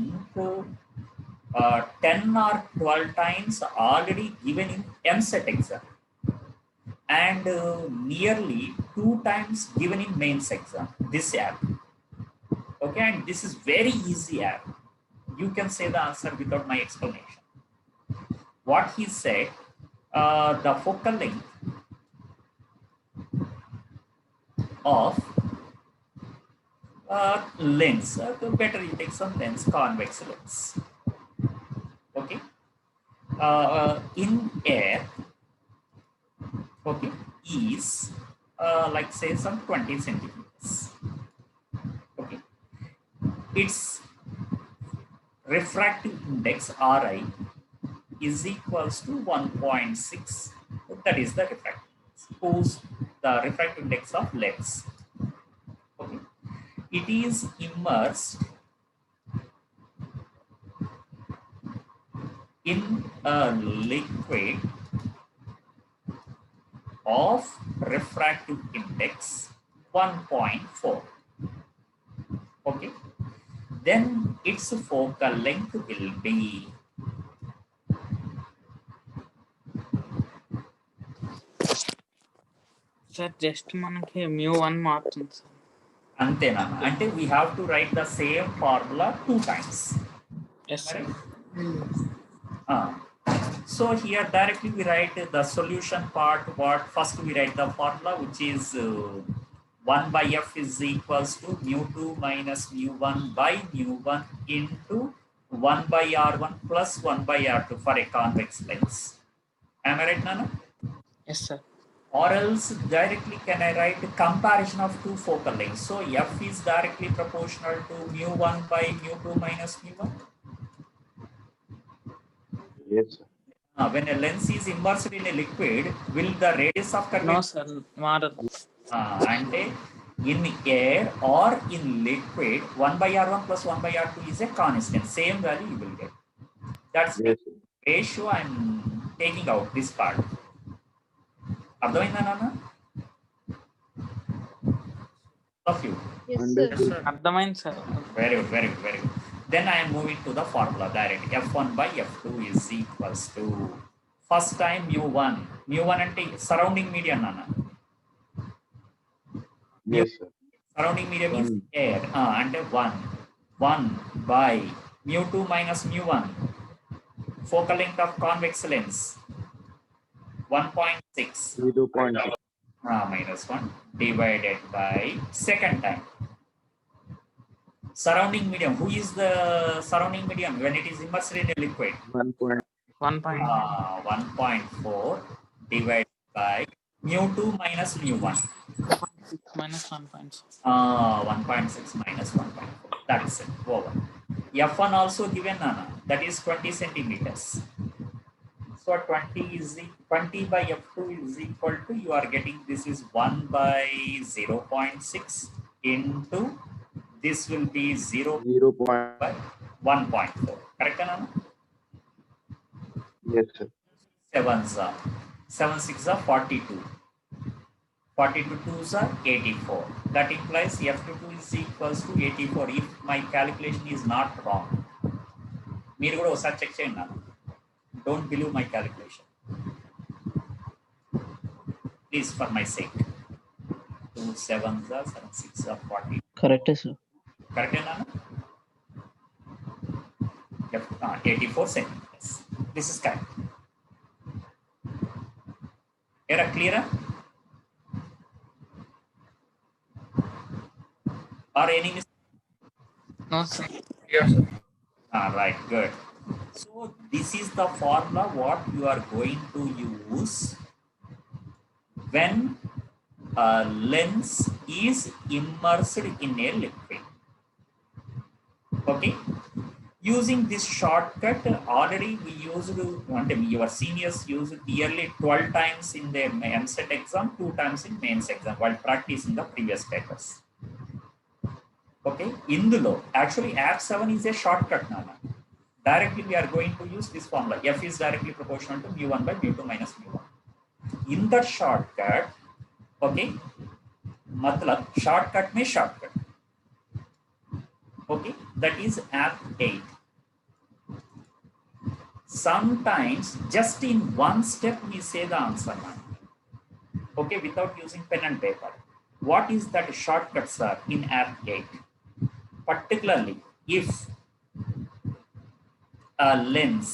10 or 12 times already given in MSET exam, and nearly 2 times given in mains exam, this app. Okay, and this is very easy app. You can say the answer without my explanation. What he said, the focal length of lens, better you take some lens, convex lens. Okay, in air, okay, is like say some 20 centimeters. Okay, its refractive index Ri is equals to 1.6. That is the refractive index. Suppose the refractive index of lens. Okay, it is immersed in a liquid of refractive index 1.4. Okay, then its focal length will be sir just మనకి μ1 మారుతుంది sir. అంతేనా? అంటే we have to write the same formula 2 times. Yes sir. So here directly we write the solution part. What first we write the formula, which is 1 by f is equals to mu2 minus mu1 by mu1 into 1 by r1 plus 1 by r2 for a convex lens. Am I right, Nana? Yes sir. Or else directly can I write comparison of two focal lengths? So f is directly proportional to mu1 by mu2 minus mu1. Yes, sir. When a lens is immersed in a liquid, will the radius of no curvature sir మారదు. and in air or in liquid, 1 by r1 plus 1 by r2 is a constant. Same value you will get. That's the Yes, sir. ratio I'm taking out this part. అర్థమైందా నాన్న? Of you. Yes, Understood. sir. అర్థమైంది sir. Very good, very good, very good. Then I am moving to the formula direct. F1 by F2 is equals to first time mu1. mu1 అంటే surrounding medium nana. Yes, sir. Surrounding medium is air. అంటే 1 by mu2 minus mu1. Focal length of convex lens 1.6. 2.6. Minus 1 divided by second time. Surrounding medium. Who is the surrounding medium when it is immersed in a liquid? 1.4 divided by mu2 minus mu1. 6 minus 1.6. 1.6 minus 1.4. That's it. Over. F1 also given, Nana. That is 20 centimeters. So 20 by F2 is equal to, you are getting, this is 1 by 0.6 into, this will be 0 by 1.4. Correct, Nana? Yes, sir. 7 6 are 42. 42 2s are 84. That implies F22 is equals to 84 if my calculation is not wrong. మీరు కూడా ఒకసారి check చేయండి నాన్న. Don't believe my calculation. Please, for my sake. 2 7s are 7 6 are 40. Correct, sir. Correct, Nana? 84 centimeters. This is correct. Era clear? Or any mistake? No sir. Right, good. So this is the formula what you are going to use when a lens is immersed in a liquid. Okay. Using this shortcut, already we used, your seniors used nearly 12 times in their MSET exam, 2 times in mains exam while practicing the previous papers. Okay, indulo actually app7 is a shortcut, Nana. Directly we are going to use this formula. F is directly proportional to mu1 by mu2 minus mu1. In the shortcut, okay, मतलब shortcut में shortcut, okay, that is app 8. Sometimes just in one step we say the answer now, okay, without using pen and paper. What is that shortcut, sir, in app 8? Particularly if a lens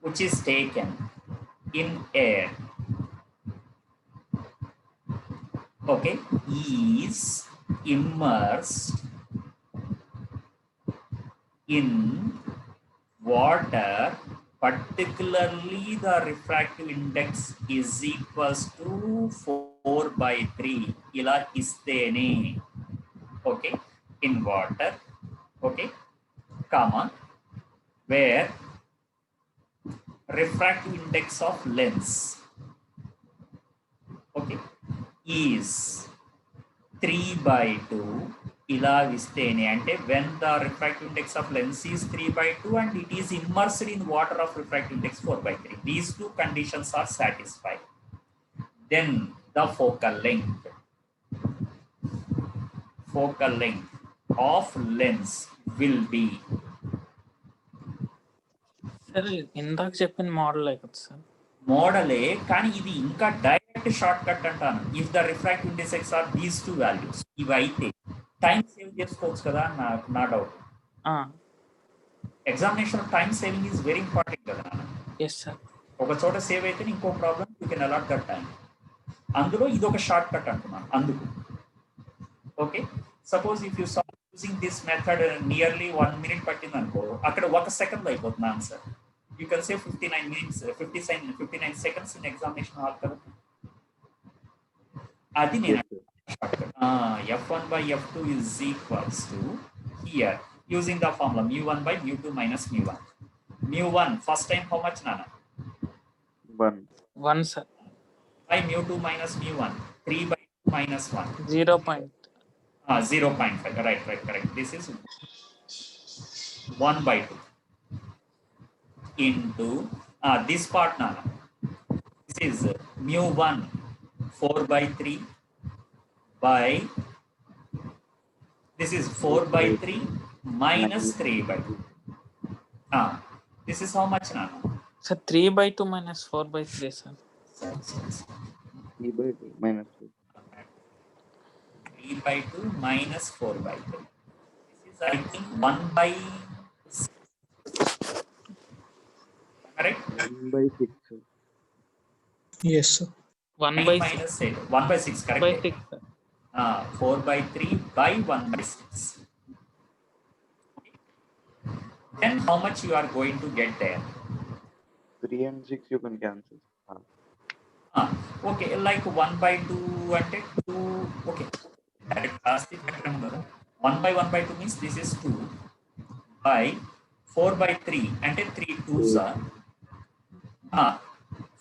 which is taken in air, okay, is immersed in water, particularly the refractive index is equals to 4/3 ila istene, okay, in water, okay, comma, where refractive index of lens, okay, is 3/2 ila vistene, ante when the refractive index of lens is 3/2 and it is immersed in water of refractive index 4/3. These two conditions are satisfied. Then the focal length of lens will be, sir ఇందాక చెప్పిన model కదా sir. మోడలే కానీ ఇది ఇంకా direct short cut అంటాను. If the refractive index are these two values, ఇవి అయితే టైం సేవ్ చేసుకోవచ్చు కదా, నా doubt. Examination time saving is very important కదా. Yes sir. ఒక చోట సేవ్ అయితే ఇంకో problem you can allot that time. అందులో ఇది ఒక షార్ట్ కట్ అంటున్నాను అందుకు. Okay, suppose if you solve using this method nearly 1 minute పట్టింది అనుకో, అక్కడ 1 second అయిపోతుంది answer. You can say 59 minutes, 59 seconds in examination hall kada. Adi nenu f1 by f2 is equals to, here using the formula mu1 by mu2 minus mu1. Mu1 first time how much, Nana? 1 sir. By mu2 minus mu1, 3/2 minus 1, 0.5. right, correct. This is 1/2 into this part, Nana. This is mu1 4/3 by, this is 4/3 minus 3/2. This is how much, Nana? Sir, 3/2 minus 4/3 sir. 3/2 minus 2. 3/2 minus 4/3. This is, I think, 1/6. Correct? 1/6. Yes, sir. 1/6. Minus 8. 1/6, correct? 1/6 sir. 4/3 by 1/6. Then how much you are going to get there? 3 and 6 you can cancel. Okay, like 1/2 and 2. Okay, direct last effect number. 1/1/2 means this is 2 by 4/3 and 3 2s are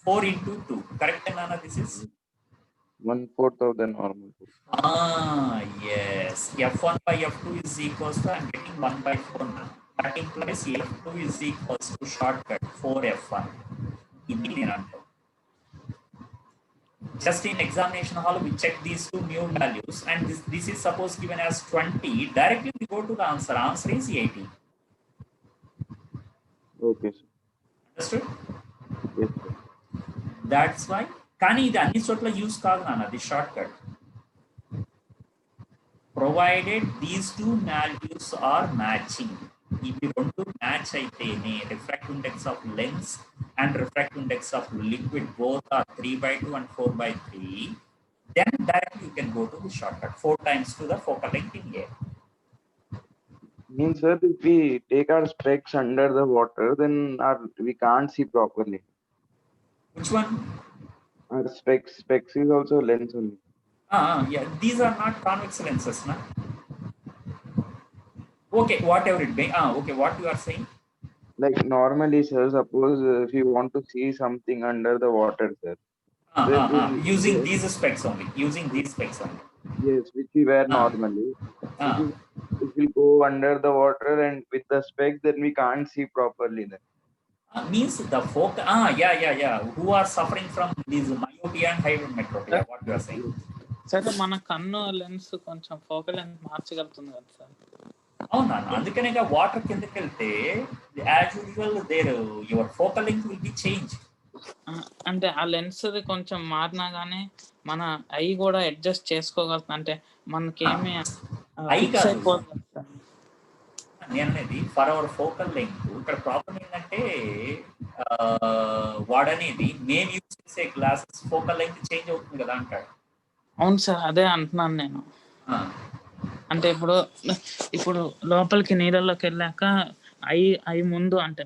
4 into 2. Correct, Nana? This is 1/4 of the normal. yes. F1 by F2 is equals to, I'm getting 1/4 now. That implies F2 is equals to shortcut 4F1. Just in examination hall, we check these two new values, and this is suppose given as 20. Directly we go to the answer. Answer is 80. Okay, sir. Understood? Yes, sir. That's why. Kani idi anni chotla use kaadu nana this shortcut. Provided these two values are matching. If you want to match aitene refractive index of lens and refractive index of liquid both are 3/2 and 4/3, then directly you can go to the shortcut 4 times to the focal length in air. Means, sir, if we take our specs under the water, then we can't see properly. Which one? Our specs is also lens only. Yeah, these are not convex lenses, na? Okay, whatever it be. Okay, what you are saying? Like normally, sir, suppose if you want to see something under the water, sir. Using these specs only. Yes, which we wear normally. If we go under the water and with the spec, then we can't see properly then. Means the focus, who are suffering from these myopia and hypermetropia, what you are saying. సరే మన కన్ను lens కొంచెం focal length మార్చగలుగుతుంది కదా sir. అవునా, అందుకనే water కిందకి వెళ్తే as usual there your focal length will be change. అంటే ఆ లెన్స్ కొంచెం మారినా గానీ మన ఐ కూడా అడ్జస్ట్ చేసుకోగలుగుతుంది. అంటే మనకేమి ఐ fix కాదు. అయిపోతుంది సార్. నేను అనేది ఫర్ అవర్ ఫోకల్ లెంగ్త్. ఇక్కడ ప్రాబ్లం ఏంటంటే వాడనేది నేను యూజ్ చేసే గ్లాసెస్ ఫోకల్ లెంగ్త్ చేంజ్ అవుతుంది కదా అంటాడు. అవును సార్, అదే అంటున్నాను నేను. ఆ, అంటే ఇప్పుడు లోపలికి నీళ్ళలోకి వెళ్ళాక ఐ ముందు అంటే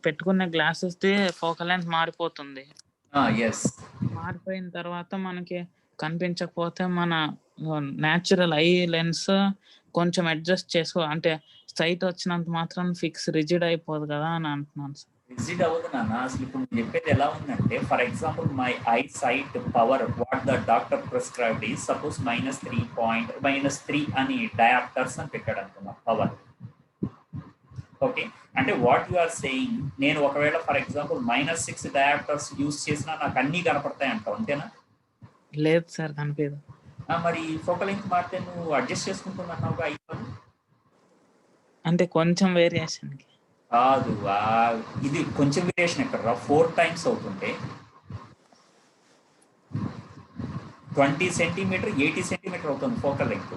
పెట్టుకున్న గ్లాసెస్ ఫోకల్ లెంత్ మారిపోతుంది. ఎస్. మారిపోయిన తర్వాత మనకి కనిపించకపోతే మన న్యాచురల్ ఐ లెన్స్ కొంచెం అడ్జస్ట్ చేసుకో, అంటే సైట్ వచ్చినంత మాత్రం ఫిక్స్ రిజిడ్ అయిపోదు కదా అని అంటున్నాను సార్. విజిట్ అవ్వదు నాన్న. అసలు ఇప్పుడు నువ్వు చెప్పేది ఎలా ఉందంటే, for example my eye sight power what the doctor prescribed is suppose -3 అని డయాప్టర్స్ అని పెట్టాడు అనుకున్నా పవర్. ఓకే, అంటే వాట్ యు ఆర్ సేయింగ్, నేను ఒకవేళ ఫర్ ఎగ్జాంపుల్ -6 డయాప్టర్స్ యూజ్ చేసినా నాకు అన్నీ కనపడతాయి అంటావు, అంతేనా? లేదు సార్, కనిపించదు. మరి ఫోకల్ లెంగ్త్ మారితే నువ్వు అడ్జస్ట్ చేసుకుంటున్నావు ఐ అంటే కొంచెం వేరియేషన్కి కాదు. ఇది కొంచెం వేరియేషన్ ఎక్కడ 4 times అవుతుంటే 20 centimeter 80 centimeter అవుతుంది ఫోకల్ లెంగ్త్.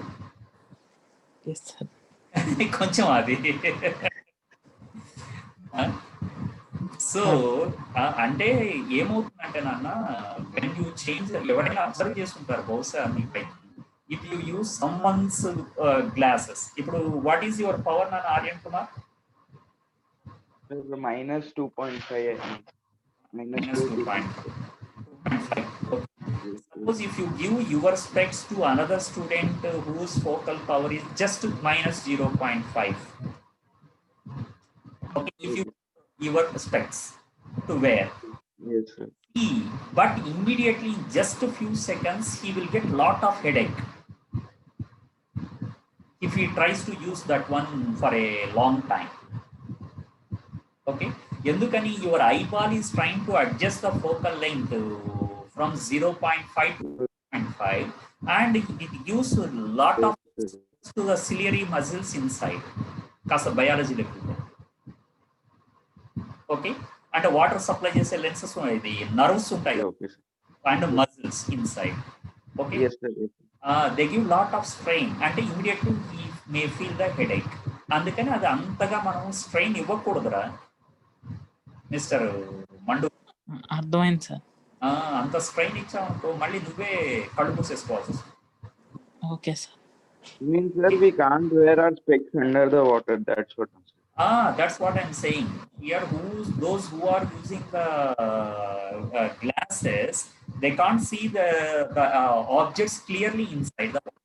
కొంచెం అది. సో అంటే ఏమవుతుందంటే నాన్న, వెన్ యూ చేంజ్, ఎవరైనా అబ్జర్వ్ చేసుకుంటారు బహుశా మీపై, if you use someone's glasses. ఇప్పుడు వాట్ ఈస్ యువర్ పవర్ నాన్న Aryan Kumar? -2.5. -2.5. Suppose if you give your specs to another student whose focal power is just -0.5. Okay, if you give your specs to wear, Yes, sir. but immediately in just a few seconds he will get lot of headache if he tries to use that one for a long time. Okay, ఎందుకని your eyeball is trying to adjust the focal length from 0.5 to 0.5 and it gives a lot of to the ciliary muscles inside. కాస్త biology లెక్క. ఓకే, అంటే water supply చేసే lenses ఇది nerves ఉంటాయి and muscles inside. Okay, they give lot of strain, అంటే immediately he may feel the headache. అందుకని అది అంతగా మనం స్ట్రెయిన్ ఇవ్వకూడదురా మిస్టర్ మండు. అర్థమైంది సార్. అంత స్ట్రెయిన్ ఇచ్చామనుకో మళ్ళీ నువ్వే కళ్ళు మూసేసుకోవాల్సి వస్తుంది. Okay sir. Means that we can't wear our specs under the water. That's what I'm saying. That's what I'm saying. Here, those who are using the glasses, they can't see the objects clearly inside the water.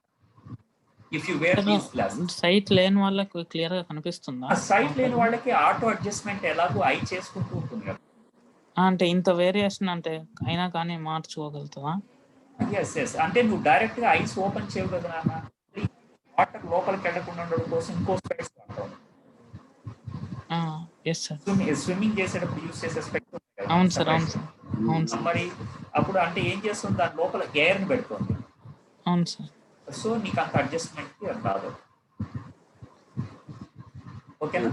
If you wear these glasses. Sight లేని వాళ్ళకి clear గా కనిపిస్తుందా? Site లేని వాళ్ళకి auto adjustment ఎలాగో I చేసుకుంటూ ఉంటుంది కదా. అంటే ఇంత వేరియేషన్ అంటే అయినా కానీ మార్చుకోగలుగుతావా? ఎస్, అంటే నువ్వు డైరెక్ట్ గా ఐస్ ఓపెన్ చేయవు కదా నాన్న. వాటర్ లోపలికి వెళ్ళకుండా ఉండడం కోసం ఇంకో స్పెక్స్ వాడతావు. స్విమ్మింగ్ చేసేటప్పుడు యూజ్ చేసే స్పెక్స్. అవును సార్, అవును సార్, అవును సార్. మరి అప్పుడు అంటే ఏం చేస్తుంది, దాని లోపల ఎయిర్ ని పెడుతుంది. అవును సార్. సో నీకు అంత అడ్జస్ట్మెంట్ రాదు. ఓకేనా?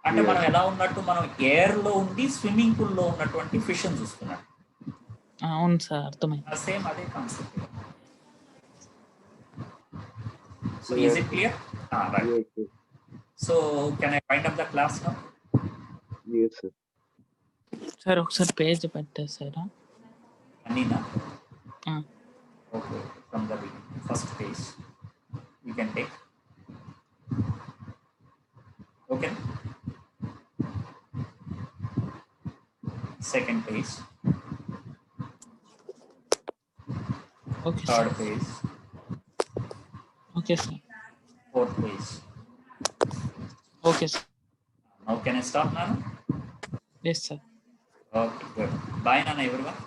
అంటే మనం ఎలా ఉన్నట్టు, మనం ఎయిర్ లో ఉండి స్విమ్మింగ్ పూల్ లో ఉన్నటువంటి ఫిష్ ని చూస్తున్నాం. అవును సార్, అర్థమైంది. సేమ్ అదే concept. So is it clear? Right. So can I wind up the class now? Yes, sir. Sir ఒకసారి పేజ్ పెట్టేసారా? అన్నీనా? Okay, from the beginning first page you can take. Okay, second page, okay third sir. Page, okay sir. Fourth page. Okay sir. Now can I stop now? Yes sir. Okay, good. Bye Nana everyone.